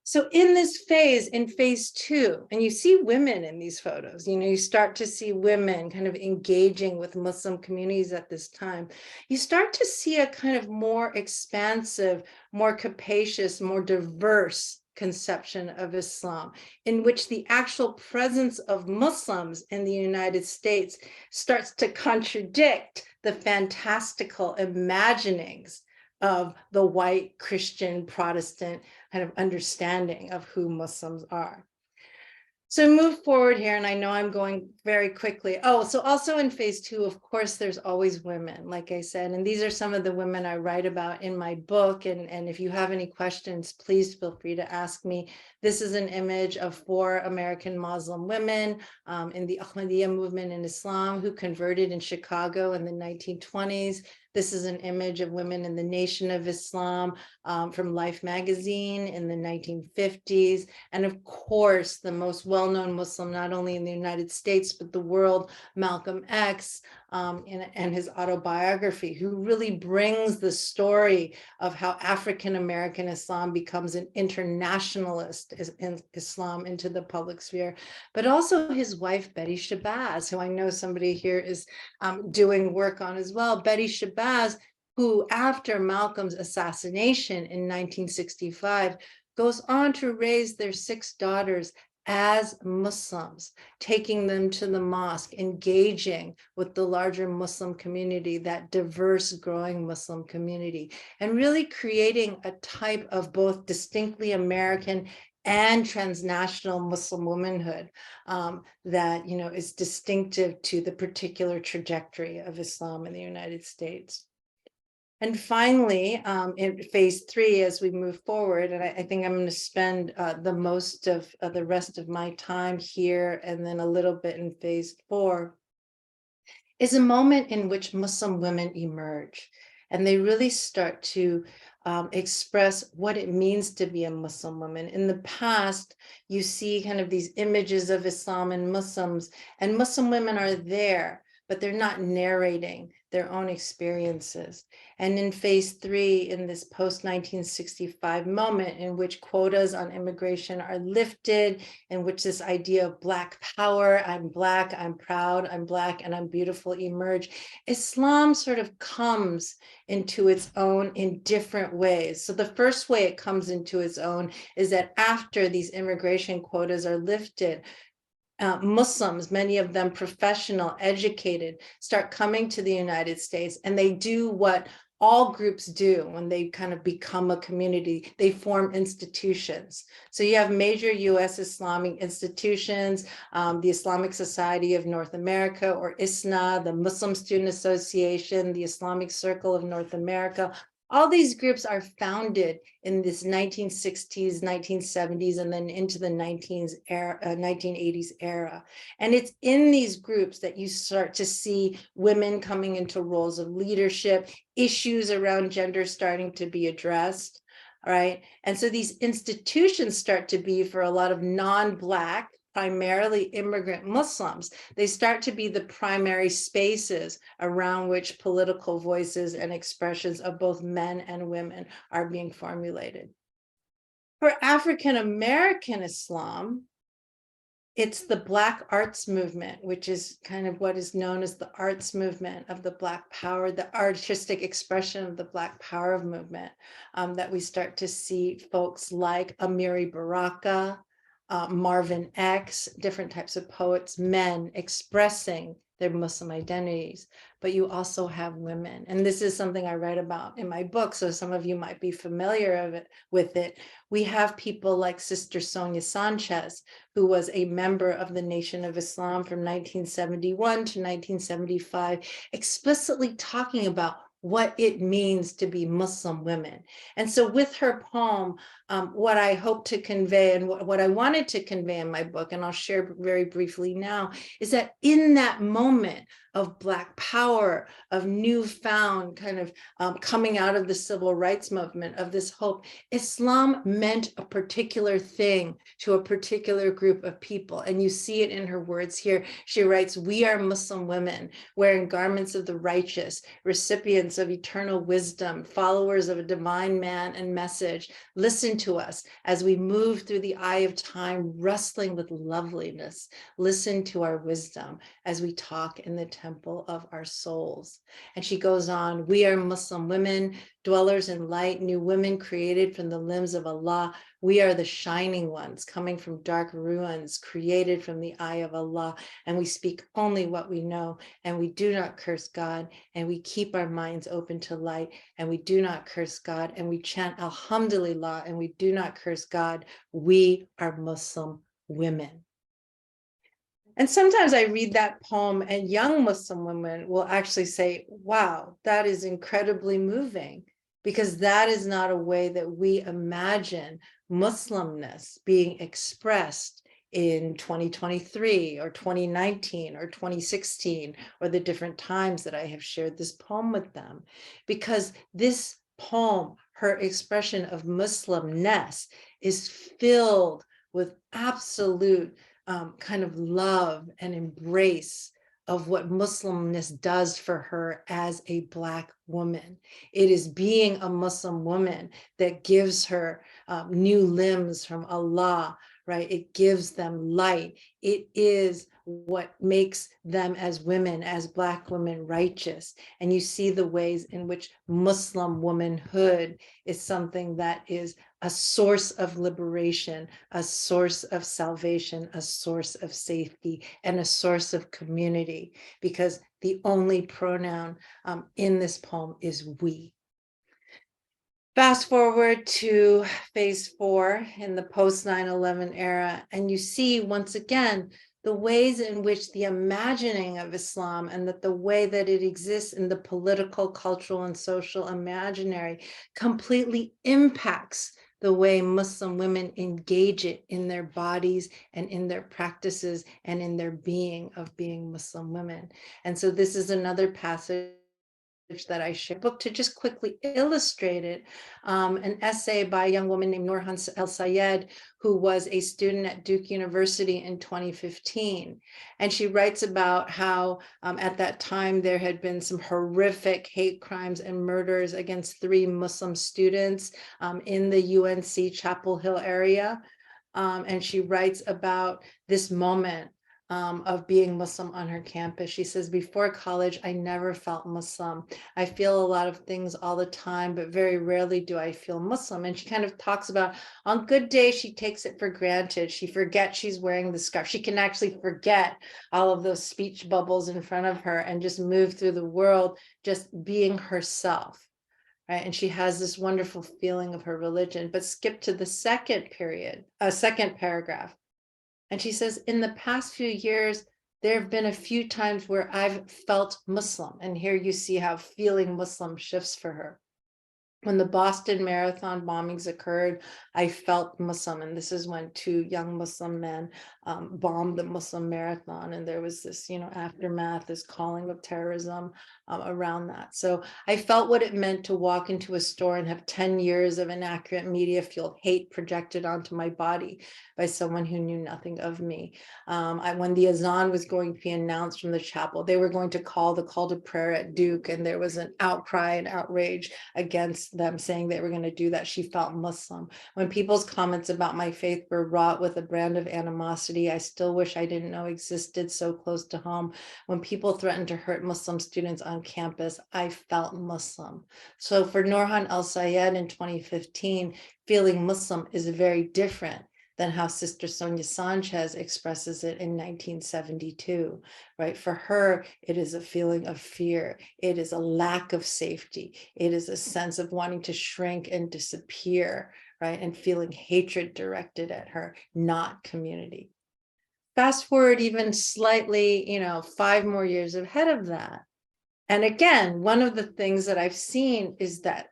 So in this phase, in phase 2, and you see women in these photos, you start to see women kind of engaging with Muslim communities at this time. You start to see a kind of more expansive, more capacious, more diverse conception of Islam, in which the actual presence of Muslims in the United States starts to contradict the fantastical imaginings of the white Christian Protestant kind of understanding of who Muslims are. So move forward here, and I know I'm going very quickly. Oh, so also in phase 2, of course, there's always women, like I said, and these are some of the women I write about in my book. And if you have any questions, please feel free to ask me. This is an image of 4 American Muslim women in the Ahmadiyya movement in Islam who converted in Chicago in the 1920s. This is an image of women in the Nation of Islam from Life magazine in the 1950s. And of course, the most well-known Muslim, not only in the United States, but the world, Malcolm X, and his autobiography, who really brings the story of how African-American Islam becomes an internationalist in Islam into the public sphere, but also his wife, Betty Shabazz, who I know somebody here is doing work on as well. Betty Shabazz, who after Malcolm's assassination in 1965, goes on to raise their 6 daughters as Muslims, taking them to the mosque, engaging with the larger Muslim community, that diverse, growing Muslim community, and really creating a type of both distinctly American and transnational Muslim womanhood that is distinctive to the particular trajectory of Islam in the United States. And finally, in phase 3, as we move forward, and I think I'm going to spend the most of the rest of my time here and then a little bit in phase 4, is a moment in which Muslim women emerge. And they really start to express what it means to be a Muslim woman. In the past, you see kind of these images of Islam and Muslim women are there, but they're not narrating their own experiences. And in phase 3, in this post-1965 moment in which quotas on immigration are lifted, in which this idea of Black power, I'm Black, I'm proud, I'm Black, and I'm beautiful emerge, Islam sort of comes into its own in different ways. So the first way it comes into its own is that after these immigration quotas are lifted, Muslims, many of them professional, educated, start coming to the United States, and they do what all groups do when they kind of become a community. They form institutions. So you have major US Islamic institutions, the Islamic Society of North America, or ISNA, the Muslim Student Association, the Islamic Circle of North America. All these groups are founded in this 1960s, 1970s, and then into the 1980s era. And it's in these groups that you start to see women coming into roles of leadership, issues around gender starting to be addressed, all right? And so these institutions start to be, for a lot of non-Black, primarily immigrant Muslims, they start to be the primary spaces around which political voices and expressions of both men and women are being formulated. For African American Islam, It's the Black arts movement, which is kind of what is known as the arts movement of the Black power, the artistic expression of the Black power movement, that we start to see folks like Amiri Baraka, Marvin X, different types of poets, men expressing their Muslim identities, but you also have women. And this is something I write about in my book, so some of you might be familiar with it. We have people like Sister Sonia Sanchez, who was a member of the Nation of Islam from 1971 to 1975, explicitly talking about what it means to be Muslim women. And so with her poem, what I hope to convey and what I wanted to convey in my book, and I'll share very briefly now, is that in that moment of Black power, of newfound kind of coming out of the civil rights movement, of this hope, Islam meant a particular thing to a particular group of people. And you see it in her words here. She writes, "We are Muslim women wearing garments of the righteous, recipients of eternal wisdom, followers of a divine man and message. Listen to us as we move through the eye of time, rustling with loveliness. Listen to our wisdom as we talk in the temple of our souls." And she goes on, "We are Muslim women, dwellers in light, new women created from the limbs of Allah. We are the shining ones coming from dark ruins, created from the eye of Allah. And we speak only what we know, and we do not curse God, and we keep our minds open to light, and we do not curse God, and we chant Alhamdulillah, and we do not curse God. We are Muslim women." And sometimes I read that poem and young Muslim women will actually say, wow, that is incredibly moving, because that is not a way that we imagine Muslimness being expressed in 2023 or 2019 or 2016, or the different times that I have shared this poem with them. Because this poem, her expression of Muslimness, is filled with absolute kind of love and embrace of what Muslimness does for her as a Black woman. It is being a Muslim woman that gives her new limbs from Allah, right? It gives them light. It is what makes them as women, as Black women, righteous. And you see the ways in which Muslim womanhood is something that is a source of liberation, a source of salvation, a source of safety, and a source of community, because the only pronoun in this poem is we. Fast forward to phase 4 in the post 9/11 era, and you see once again the ways in which the imagining of Islam, and that the way that it exists in the political, cultural, and social imaginary completely impacts the way Muslim women engage it in their bodies and in their practices and in their being of being Muslim women. And so this is another passage that I share book to just quickly illustrate it. An essay by a young woman named Nurhan El Sayed, who was a student at Duke University in 2015. And she writes about how at that time there had been some horrific hate crimes and murders against 3 Muslim students in the UNC Chapel Hill area. And she writes about this moment of being Muslim on her campus. She says, "Before college, I never felt Muslim. I feel a lot of things all the time, but very rarely do I feel Muslim." And she kind of talks about on good days, she takes it for granted. She forgets she's wearing the scarf. She can actually forget all of those speech bubbles in front of her and just move through the world, just being herself. Right? And she has this wonderful feeling of her religion. But skip to the second paragraph. And she says, "In the past few years, there have been a few times where I've felt Muslim." And here you see how feeling Muslim shifts for her. "When the Boston Marathon bombings occurred, I felt Muslim." And this is when 2 young Muslim men bombed the Muslim Marathon. And there was this, aftermath, this calling of terrorism around that. So I felt what it meant to walk into a store and have 10 years of inaccurate media fueled hate projected onto my body by someone who knew nothing of me. When the azan was going to be announced from the chapel, they were going to call the call to prayer at Duke, and there was an outcry and outrage against them saying they were going to do that. She felt Muslim. When people's comments about my faith were wrought with a brand of animosity I still wish I didn't know existed so close to home, when people threatened to hurt Muslim students on campus, I felt Muslim. So for Nurhan El-Sayed in 2015, feeling Muslim is very different than how Sister Sonia Sanchez expresses it in 1972, right? For her, it is a feeling of fear. It is a lack of safety. It is a sense of wanting to shrink and disappear, right? And feeling hatred directed at her, not community. Fast forward even slightly, 5 more years ahead of that. And again, one of the things that I've seen is that,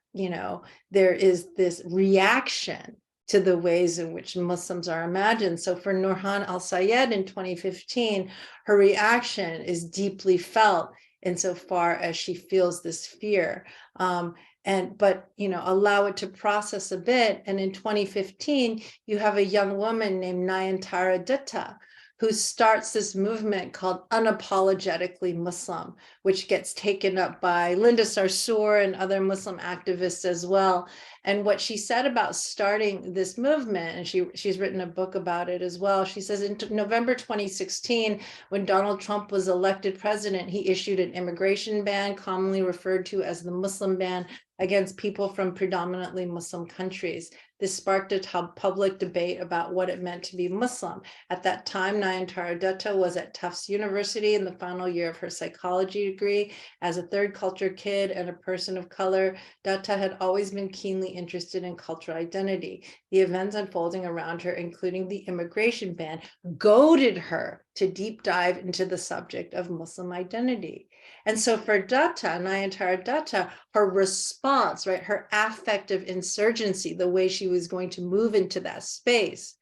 there is this reaction to the ways in which Muslims are imagined. So for Nurhan El-Sayed in 2015, her reaction is deeply felt insofar as she feels this fear. But allow it to process a bit. And in 2015, you have a young woman named Nayantara Dutta, who starts this movement called Unapologetically Muslim, which gets taken up by Linda Sarsour and other Muslim activists as well. And what she said about starting this movement, and she's written a book about it as well, she says in November 2016, when Donald Trump was elected president, he issued an immigration ban, commonly referred to as the Muslim ban, against people from predominantly Muslim countries. This sparked a public debate about what it meant to be Muslim. At that time, Nayantara Dutta was at Tufts University in the final year of her psychology degree. As a third culture kid and a person of color, Dutta had always been keenly interested in cultural identity. The events unfolding around her, including the immigration ban, goaded her to deep dive into the subject of Muslim identity. And so for Nayantara Dutta, her response, right, her affective insurgency, the way she was going to move into that space,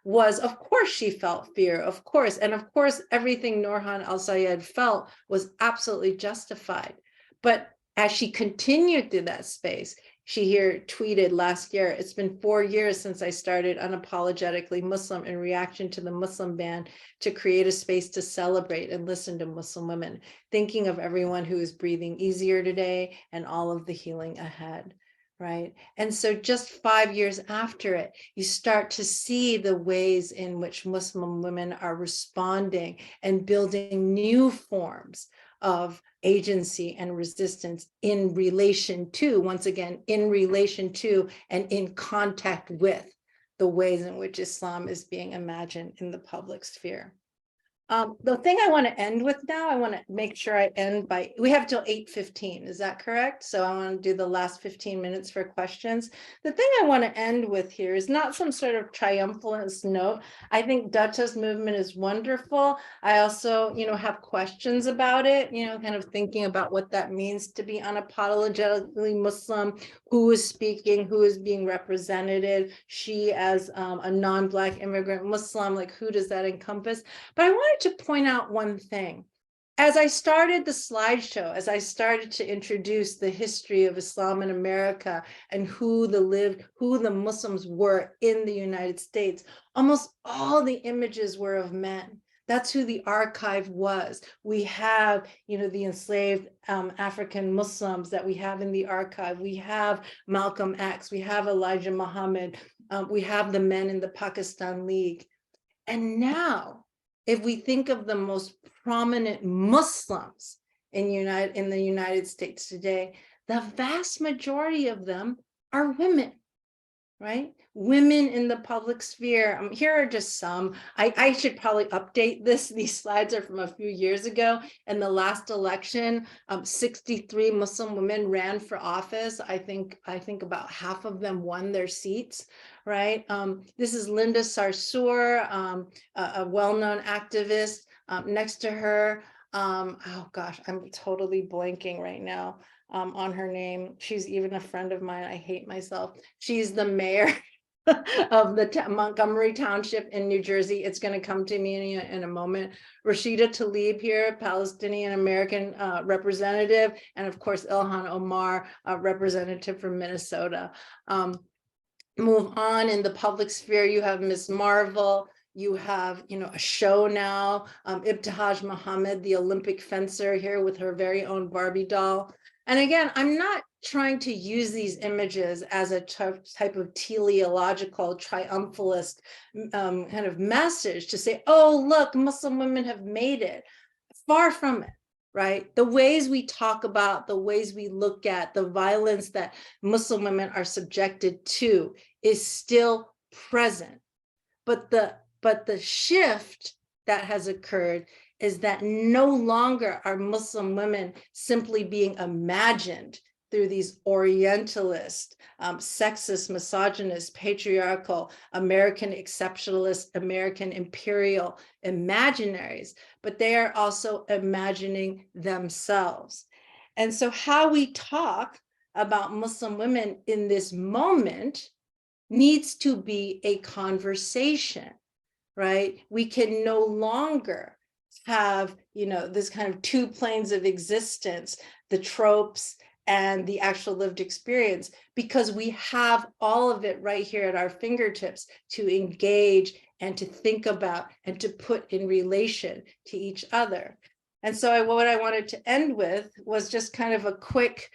was, of course, she felt fear, of course. And of course, everything Nurhan El-Sayed felt was absolutely justified. But as she continued through that space, she here tweeted last year, "It's been 4 years since I started Unapologetically Muslim in reaction to the Muslim ban to create a space to celebrate and listen to Muslim women, thinking of everyone who is breathing easier today and all of the healing ahead." Right. And so just 5 years after it, you start to see the ways in which Muslim women are responding and building new forms of agency and resistance in relation to, once again, in relation to and in contact with the ways in which Islam is being imagined in the public sphere. The thing I want to end with now, I want to make sure I end by, we have till 8:15, is that correct? So I want to do the last 15 minutes for questions. The thing I want to end with here is not some sort of triumphantist note. I think Datta's movement is wonderful. I also, have questions about it, kind of thinking about what that means to be unapologetically Muslim, who is speaking, who is being represented, she as a non-Black immigrant Muslim, like who does that encompass? But I wanted to point out one thing. As I started the slideshow, as I started to introduce the history of Islam in America and who the Muslims were in the United States, almost all the images were of men. That's who the archive was. We have, the enslaved African Muslims that we have in the archive. We have Malcolm X, we have Elijah Muhammad, we have the men in the Pakistan League. And now, if we think of the most prominent Muslims in the United States today, the vast majority of them are women, right? Women in the public sphere. Here are just some. I should probably update this. These slides are from a few years ago. In the last election, 63 Muslim women ran for office. I think about half of them won their seats, right? This is Linda Sarsour, a well-known activist. Next to her, oh gosh, I'm totally blanking right now on her name. She's even a friend of mine. I hate myself. She's the mayor of the Montgomery Township in New Jersey. It's going to come to me in a moment. Rashida Tlaib here, Palestinian American representative, and of course Ilhan Omar, representative from Minnesota. Move on in the public sphere, you have Miss Marvel. You have, a show now, Ibtihaj Muhammad, the Olympic fencer, here with her very own Barbie doll. And again, I'm not trying to use these images as a type of teleological, triumphalist kind of message to say, oh, look, Muslim women have made it. Far from it, right? The ways we talk about, the ways we look at the violence that Muslim women are subjected to is still present. But the shift that has occurred is that no longer are Muslim women simply being imagined through these Orientalist, sexist, misogynist, patriarchal, American exceptionalist, American imperial imaginaries, but they are also imagining themselves. And so how we talk about Muslim women in this moment needs to be a conversation, right? We can no longer have, this kind of two planes of existence, the tropes and the actual lived experience, because we have all of it right here at our fingertips to engage and to think about and to put in relation to each other. And so what I wanted to end with was just kind of a quick,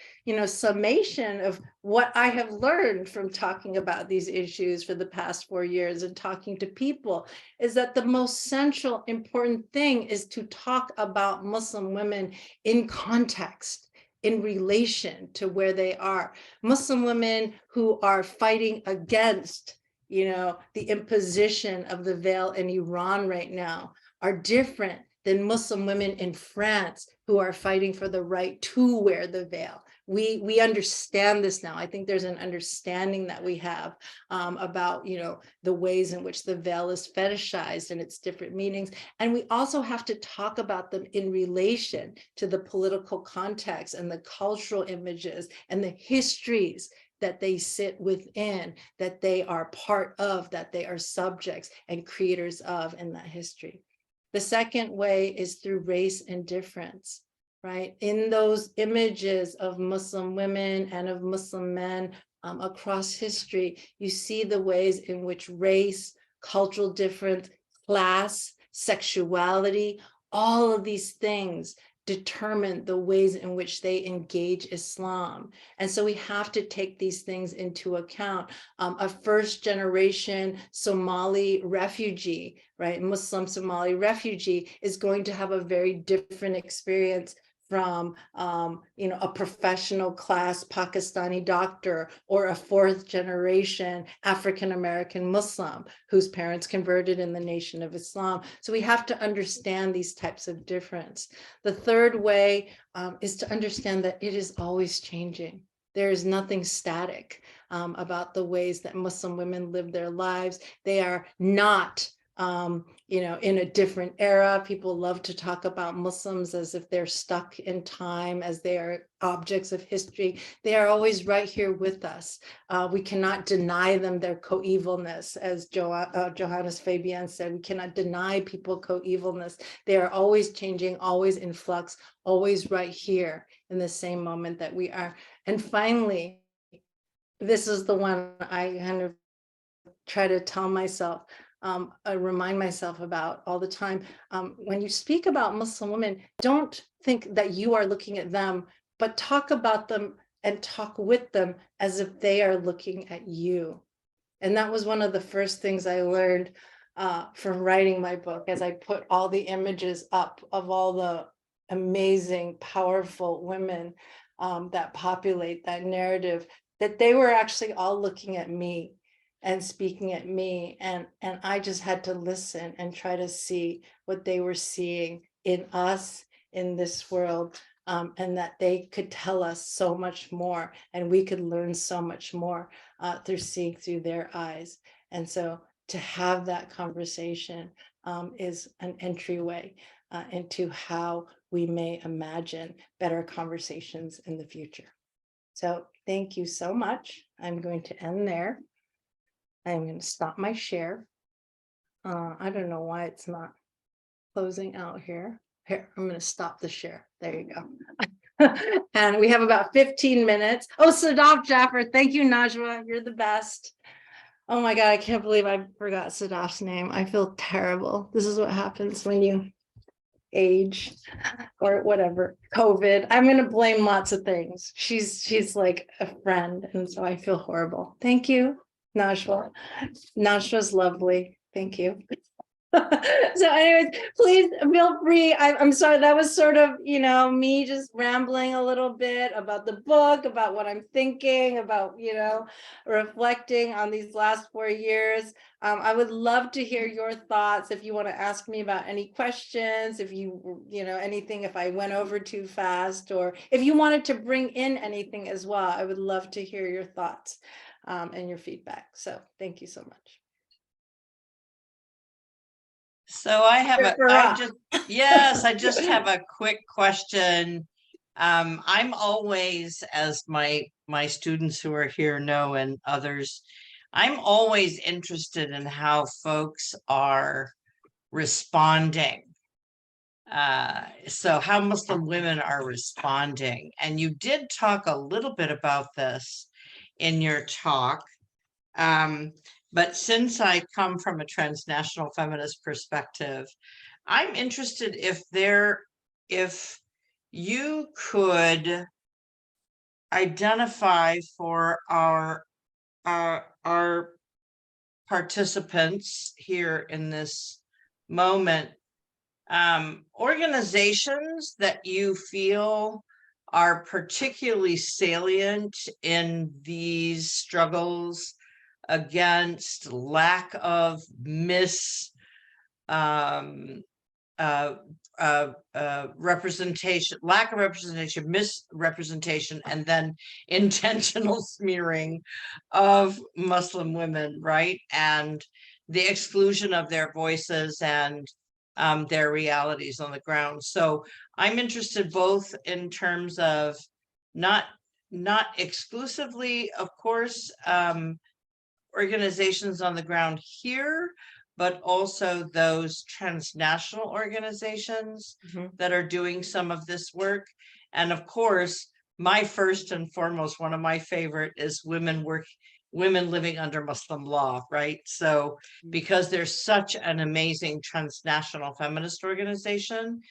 summation of what I have learned from talking about these issues for the past 4 years and talking to people, is that the most central important thing is to talk about Muslim women in context, in relation to where they are. Muslim women who are fighting against, the imposition of the veil in Iran right now are different than Muslim women in France who are fighting for the right to wear the veil. We understand this now. I think there's an understanding that we have about, the ways in which the veil is fetishized and its different meanings. And we also have to talk about them in relation to the political context and the cultural images and the histories that they sit within, that they are part of, that they are subjects and creators of in that history. The second way is through race and difference, right? In those images of Muslim women and of Muslim men across history, you see the ways in which race, cultural difference, class, sexuality, all of these things determine the ways in which they engage Islam. And so we have to take these things into account. A first generation Somali refugee, right, Muslim Somali refugee is going to have a very different experience from a professional class Pakistani doctor or a fourth generation African-American Muslim whose parents converted in the Nation of Islam. So we have to understand these types of difference. The third way is to understand that it is always changing. There is nothing static about the ways that Muslim women live their lives. They are not in a different era. People love to talk about Muslims as if they're stuck in time, as they are objects of history. They are always right here with us. We cannot deny them their coevalness, as Johannes Fabian said. We cannot deny people coevalness. They are always changing, always in flux, always right here in the same moment that we are. And finally, this is the one I kind of try to tell myself, I remind myself about all the time. When you speak about Muslim women, don't think that you are looking at them, but talk about them and talk with them as if they are looking at you. And that was one of the first things I learned from writing my book, as I put all the images up of all the amazing, powerful women that populate that narrative, that they were actually all looking at me and speaking at me, and I just had to listen and try to see what they were seeing in us, in this world, and that they could tell us so much more, and we could learn so much more through seeing through their eyes. And so to have that conversation is an entryway into how we may imagine better conversations in the future. So thank you so much. I'm going to end there. I'm going to stop my share. I don't know why it's not closing out here. Here, I'm going to stop the share. There you go. And we have about 15 minutes. Oh, Sadaf Jaffer. Thank you, Najwa. You're the best. Oh my God, I can't believe I forgot Sadaf's name. I feel terrible. This is what happens when you age or whatever. COVID. I'm going to blame lots of things. She's like a friend. And so I feel horrible. Thank you, Najwa. Najwa's lovely. Thank you. So anyways, please feel free. I'm sorry, that was sort of, me just rambling a little bit about the book, about what I'm thinking, about, reflecting on these last 4 years. I would love to hear your thoughts. If you want to ask me about any questions, if anything, if I went over too fast, or if you wanted to bring in anything as well, I would love to hear your thoughts and your feedback. So thank you so much. So I just have a quick question. I'm always, as my students who are here know, and others, I'm always interested in how folks are responding. So how Muslim women are responding. And you did talk a little bit about this in your talk. But since I come from a transnational feminist perspective, I'm interested if you could identify for our participants here in this moment, organizations that you feel are particularly salient in these struggles against lack of representation, misrepresentation, and then intentional smearing of Muslim women, right? And the exclusion of their voices and their realities on the ground. So I'm interested both in terms of not exclusively, of course, organizations on the ground here, but also those transnational organizations that are doing some of this work. And of course, my first and foremost, one of my favorite is women living under Muslim law, right? So because there's such an amazing transnational feminist organization,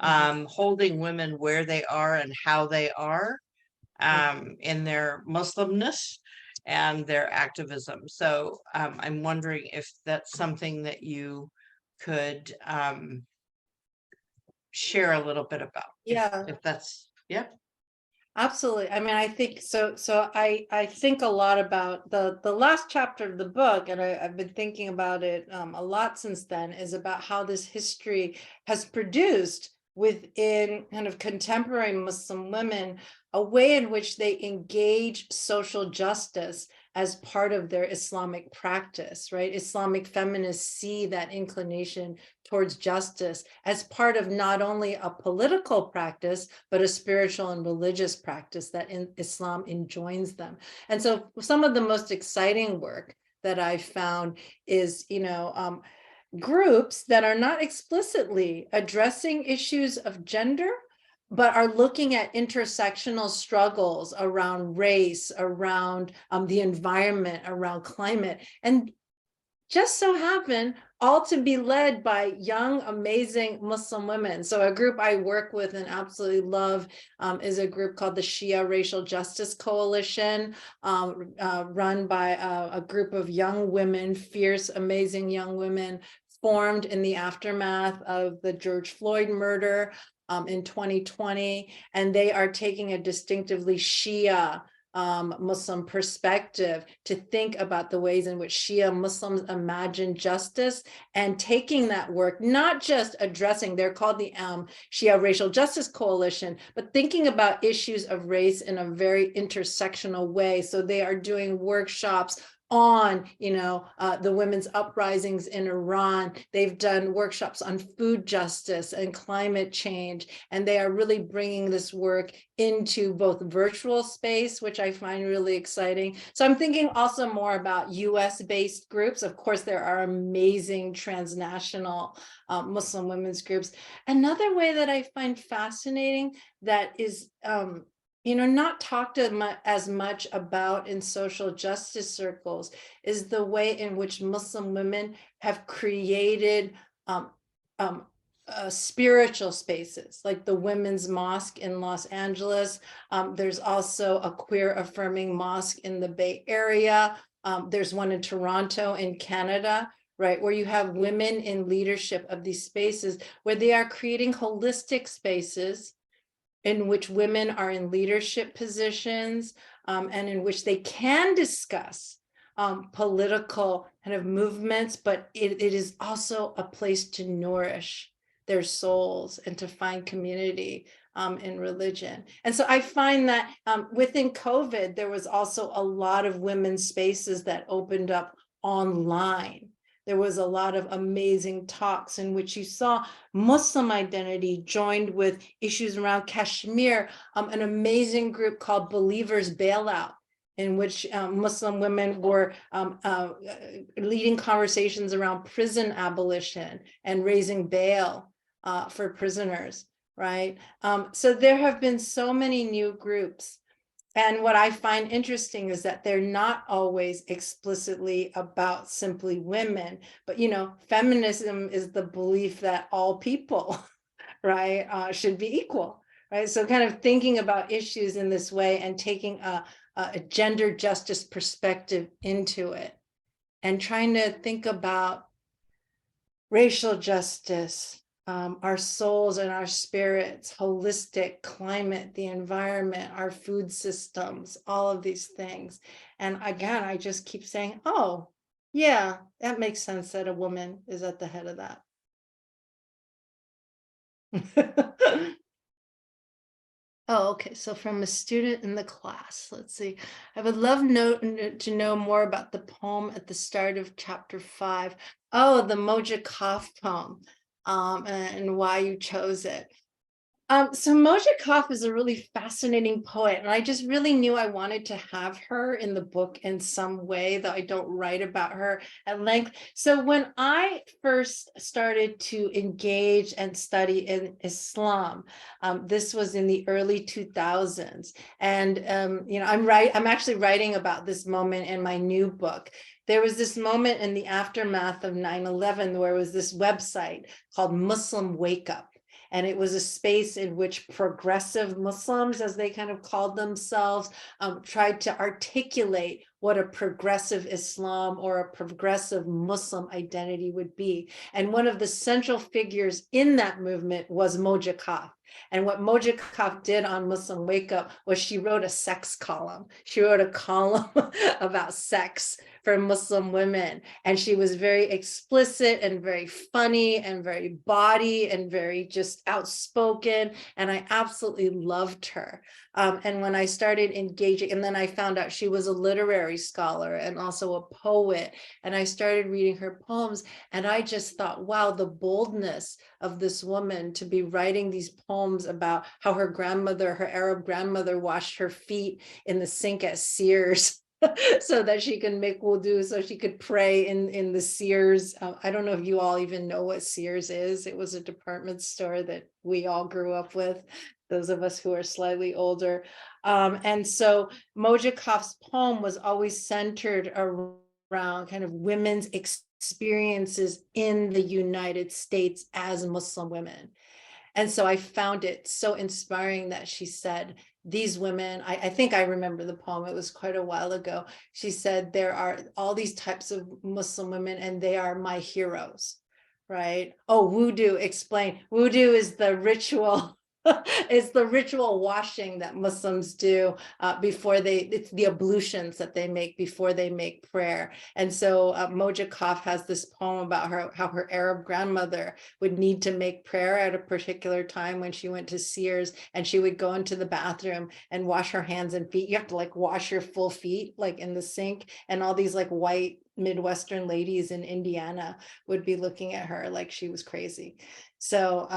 holding women where they are and how they are in their Muslimness and their activism. So I'm wondering if that's something that you could share a little bit about. Yeah. If that's, yeah. Absolutely. I mean, I think so. So I think a lot about the last chapter of the book, and I've been thinking about it a lot since then, is about how this history has produced within kind of contemporary Muslim women a way in which they engage social justice as part of their Islamic practice, right? Islamic feminists see that inclination towards justice as part of not only a political practice, but a spiritual and religious practice that in Islam enjoins them. And so some of the most exciting work that I found is, groups that are not explicitly addressing issues of gender, but are looking at intersectional struggles around race, around the environment, around climate, and just so happen all to be led by young, amazing Muslim women. So a group I work with and absolutely love is a group called the Shia Racial Justice Coalition, run by a group of young women, fierce, amazing young women, formed in the aftermath of the George Floyd murder in 2020. And they are taking a distinctively Shia Muslim perspective to think about the ways in which Shia Muslims imagine justice, and taking that work, not just addressing, they're called the Shia Racial Justice Coalition, but thinking about issues of race in a very intersectional way. So they are doing workshops on, the women's uprisings in Iran. They've done workshops on food justice and climate change, and they are really bringing this work into both virtual space, which I find really exciting. So I'm thinking also more about US-based groups. Of course, there are amazing transnational Muslim women's groups. Another way that I find fascinating that is not talked as much about in social justice circles is the way in which Muslim women have created spiritual spaces, like the Women's Mosque in Los Angeles. There's also a queer affirming mosque in the Bay Area. There's one in Toronto in Canada, right, where you have women in leadership of these spaces, where they are creating holistic spaces in which women are in leadership positions, and in which they can discuss political kind of movements, but it is also a place to nourish their souls and to find community in religion. And so I find that within COVID, there was also a lot of women's spaces that opened up online. There was a lot of amazing talks in which you saw Muslim identity joined with issues around Kashmir, an amazing group called Believers Bailout, in which Muslim women were leading conversations around prison abolition and raising bail for prisoners, right? So there have been so many new groups. And what I find interesting is that they're not always explicitly about simply women, but, feminism is the belief that all people, right, should be equal, right? So kind of thinking about issues in this way and taking a gender justice perspective into it and trying to think about racial justice, our souls and our spirits, holistic climate, the environment, our food systems, all of these things. And again, I just keep saying, oh, yeah, that makes sense that a woman is at the head of that. Oh, okay. So from a student in the class, let's see. I would love to know more about the poem at the start of chapter 5. Oh, the Moja Kaf poem, and why you chose it. So Moja Kaf is a really fascinating poet, and I just really knew I wanted to have her in the book in some way, though I don't write about her at length. So when I first started to engage and study in Islam, this was in the early 2000s, and I'm actually writing about this moment in my new book. There was this moment in the aftermath of 9/11 where there was this website called Muslim Wake Up. And it was a space in which progressive Muslims, as they kind of called themselves, tried to articulate what a progressive Islam or a progressive Muslim identity would be. And one of the central figures in that movement was Moja Kaf. And what Moja Kaf did on Muslim Wake Up was she wrote a sex column. She wrote a column about sex for Muslim women. And she was very explicit and very funny and very bawdy and very just outspoken. And I absolutely loved her. And when I started engaging, and then I found out she was a literary scholar and also a poet. And I started reading her poems. And I just thought, wow, the boldness of this woman to be writing these poems about how her grandmother, her Arab grandmother, washed her feet in the sink at Sears. So that she can make wudu, so she could pray in the Sears. I don't know if you all even know what Sears is. It was a department store that we all grew up with, those of us who are slightly older. And so Moja Kaf's poem was always centered around kind of women's experiences in the United States as Muslim women. And so I found it so inspiring that she said, these women, I think I remember the poem, it was quite a while ago. She said, there are all these types of Muslim women and they are my heroes, right? Oh, wudu, explain. Wudu is the ritual It's the ritual washing that Muslims do it's the ablutions that they make before they make prayer. And so Moja Kaf has this poem about how her Arab grandmother would need to make prayer at a particular time when she went to Sears, and she would go into the bathroom and wash her hands and feet. You have to like wash your full feet like in the sink, and all these like white Midwestern ladies in Indiana would be looking at her like she was crazy. So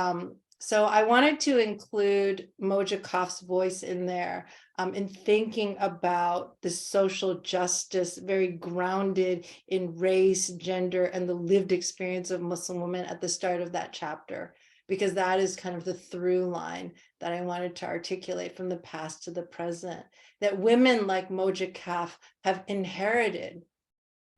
I wanted to include Moja Kaf's voice in there in thinking about the social justice, very grounded in race, gender, and the lived experience of Muslim women at the start of that chapter, because that is kind of the through line that I wanted to articulate from the past to the present, that women like Moja Kaf have inherited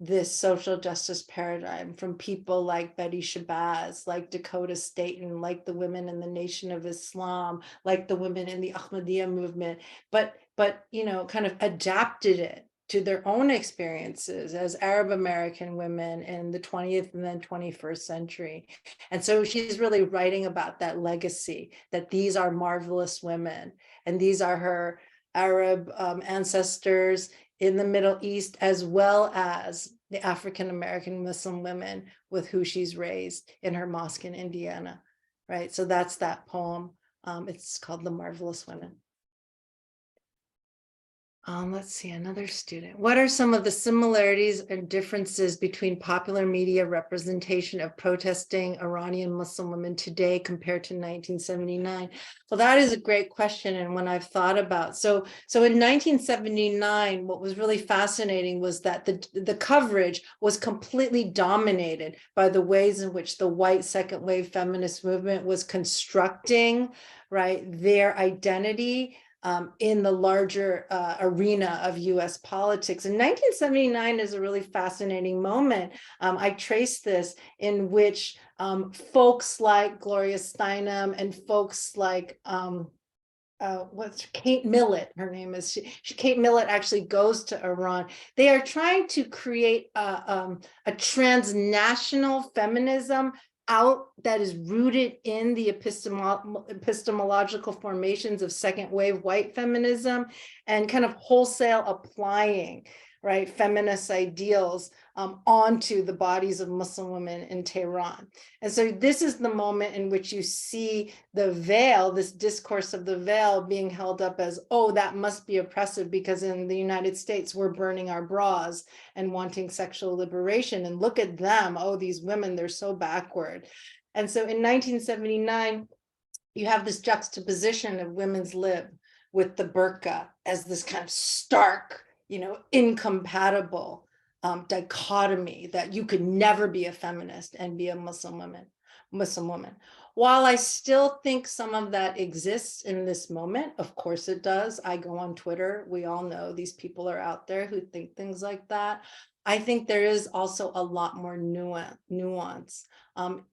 this social justice paradigm from people like Betty Shabazz, like Dakota Staton, like the women in the Nation of Islam, like the women in the Ahmadiyya movement, but you know, kind of adapted it to their own experiences as Arab American women in the 20th and then 21st century. And so she's really writing about that legacy, that these are marvelous women, and these are her Arab ancestors in the Middle East, as well as the African American Muslim women with who she's raised in her mosque in Indiana, right? So that's that poem. It's called The Marvelous Women. Let's see, another student. What are some of the similarities and differences between popular media representation of protesting Iranian Muslim women today compared to 1979? Well, that is a great question, and one I've thought about. So in 1979, what was really fascinating was that the coverage was completely dominated by the ways in which the white second wave feminist movement was constructing, right, their identity in the larger arena of US politics. And 1979 is a really fascinating moment. I trace this in which folks like Gloria Steinem and folks like what's Kate Millett, her name is, Kate Millett actually goes to Iran. They are trying to create a transnational feminism out that is rooted in the epistemological formations of second wave white feminism, and kind of wholesale applying, right, feminist ideals onto the bodies of Muslim women in Tehran. And so this is the moment in which you see the veil, this discourse of the veil, being held up as, oh, that must be oppressive because in the United States, we're burning our bras and wanting sexual liberation. And look at them, oh, these women, they're so backward. And so in 1979, you have this juxtaposition of women's lib with the burqa as this kind of stark, you know, incompatible dichotomy that you could never be a feminist and be a Muslim woman. While I still think some of that exists in this moment, of course it does. I go on Twitter. We all know these people are out there who think things like that. I think there is also a lot more nuance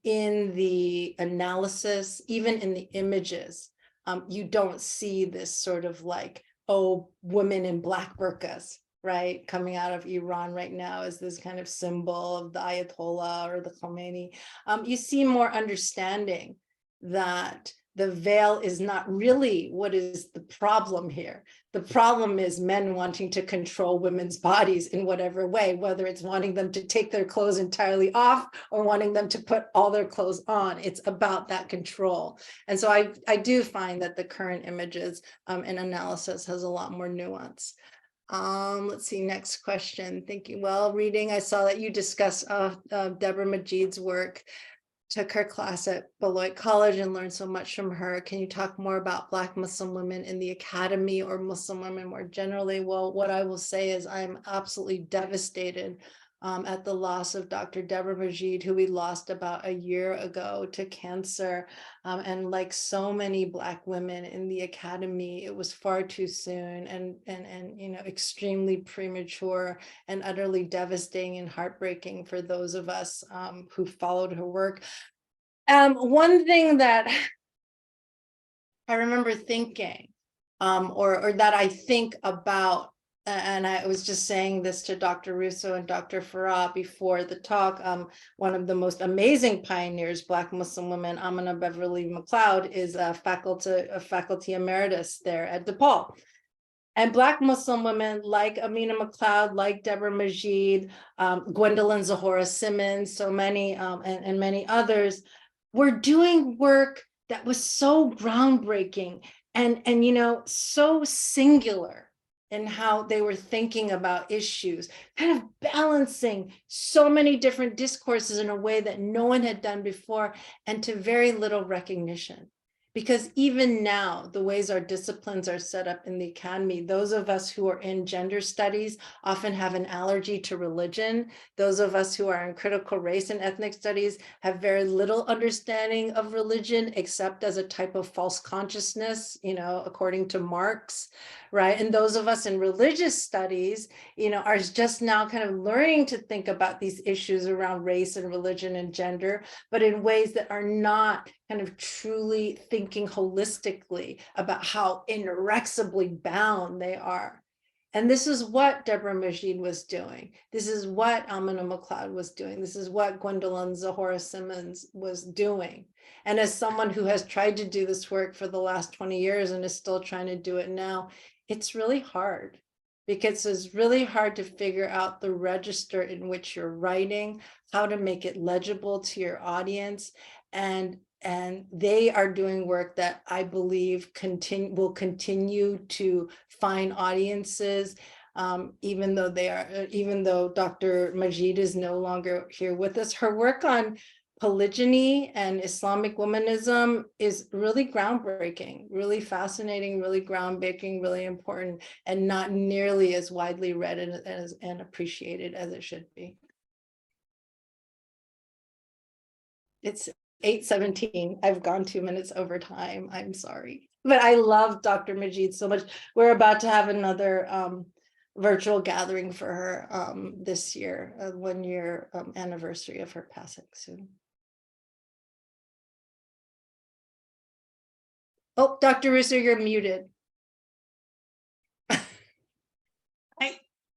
in the analysis, even in the images. You don't see this sort of like, oh, women in black burqas, right, coming out of Iran right now as this kind of symbol of the Ayatollah or the Khomeini. You see more understanding that the veil is not really what is the problem here. The problem is men wanting to control women's bodies in whatever way, whether it's wanting them to take their clothes entirely off or wanting them to put all their clothes on. It's about that control. And so I do find that the current images and analysis has a lot more nuance. Let's see, next question. Thank you. Well, reading, I saw that you discussed Deborah Majid's work. Took her class at Beloit College and learned so much from her. Can you talk more about Black Muslim women in the academy or Muslim women more generally? Well, what I will say is I'm absolutely devastated at the loss of Dr. Deborah Majid, who we lost about a year ago to cancer. And like so many Black women in the academy, it was far too soon and you know, extremely premature and utterly devastating and heartbreaking for those of us who followed her work. One thing that I remember thinking, or that I think about and I was just saying this to Dr. Russo and Dr. Farah before the talk, one of the most amazing pioneers, Black Muslim women, Amina Beverly McLeod, is a faculty emeritus there at DePaul. And Black Muslim women like Amina McLeod, like Deborah Majid, Gwendolyn Zohora Simmons, so many, and many others, were doing work that was so groundbreaking and you know, so singular in how they were thinking about issues, kind of balancing so many different discourses in a way that no one had done before, and to very little recognition. Because even now, the ways our disciplines are set up in the academy, those of us who are in gender studies often have an allergy to religion. Those of us who are in critical race and ethnic studies have very little understanding of religion, except as a type of false consciousness, you know, according to Marx, right? And those of us in religious studies, you know, are just now kind of learning to think about these issues around race and religion and gender, but in ways that are not kind of truly thinking holistically about how inexorably bound they are. And this is what Deborah Majid was doing. This is what Amina McLeod was doing. This is what Gwendolyn Zohora Simmons was doing. And as someone who has tried to do this work for the last 20 years and is still trying to do it now, it's really hard, because it's really hard to figure out the register in which you're writing, how to make it legible to your audience. And they are doing work that I believe will continue to find audiences, even though Dr. Majid is no longer here with us. Her work on polygyny and Islamic womanism is really groundbreaking, really fascinating, really groundbreaking, really important, and not nearly as widely read and appreciated as it should be. It's 8:17. I've gone 2 minutes over time. I'm sorry. But I love Dr. Majid so much. We're about to have another virtual gathering for her this year, a 1-year anniversary of her passing soon. Oh, Dr. Russo, you're muted.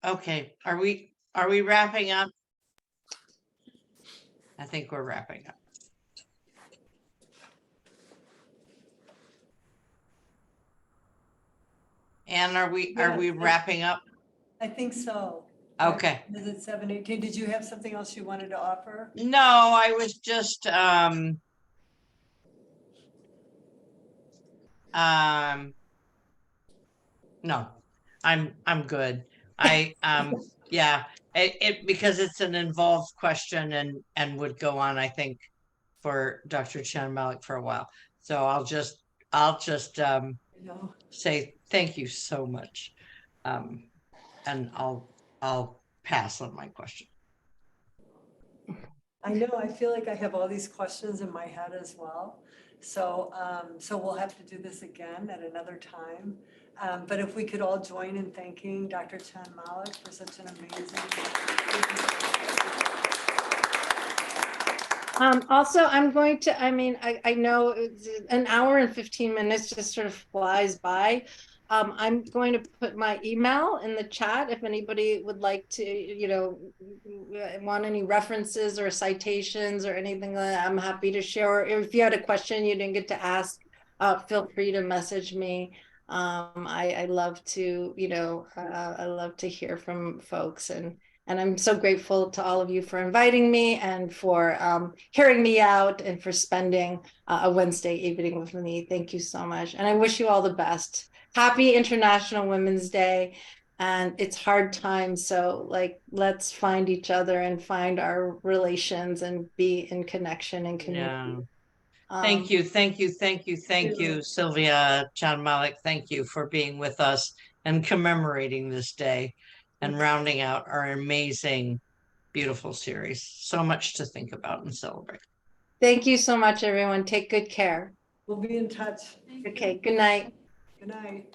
Okay, are we wrapping up? I think we're wrapping up. Anne, are we wrapping up? I think so. Okay. Is it 7:18? Did you have something else you wanted to offer? No, I was just no, I'm good. Yeah, it because it's an involved question and would go on, I think, for Dr. Chan-Malik for a while. So I'll just No. say thank you so much. And I'll pass on my question. I know, I feel like I have all these questions in my head as well. So, so we'll have to do this again at another time. But if we could all join in thanking Dr. Chan-Malik for such an amazing. Also, I'm going to, I know it's an hour and 15 minutes just sort of flies by. I'm going to put my email in the chat if anybody would like to, you know, want any references or citations or anything like that. I'm happy to share. Or if you had a question you didn't get to ask, feel free to message me. I love to, you know, I love to hear from folks, and I'm so grateful to all of you for inviting me and for hearing me out and for spending a Wednesday evening with me. Thank you so much. And I wish you all the best. Happy International Women's Day. And it's hard times. So like, let's find each other and find our relations and be in connection and community. Yeah. Thank you, Sylvia Chan-Malik. Thank you for being with us and commemorating this day and rounding out our amazing, beautiful series. So much to think about and celebrate. Thank you so much, everyone. Take good care. We'll be in touch. Okay, good night. Good night.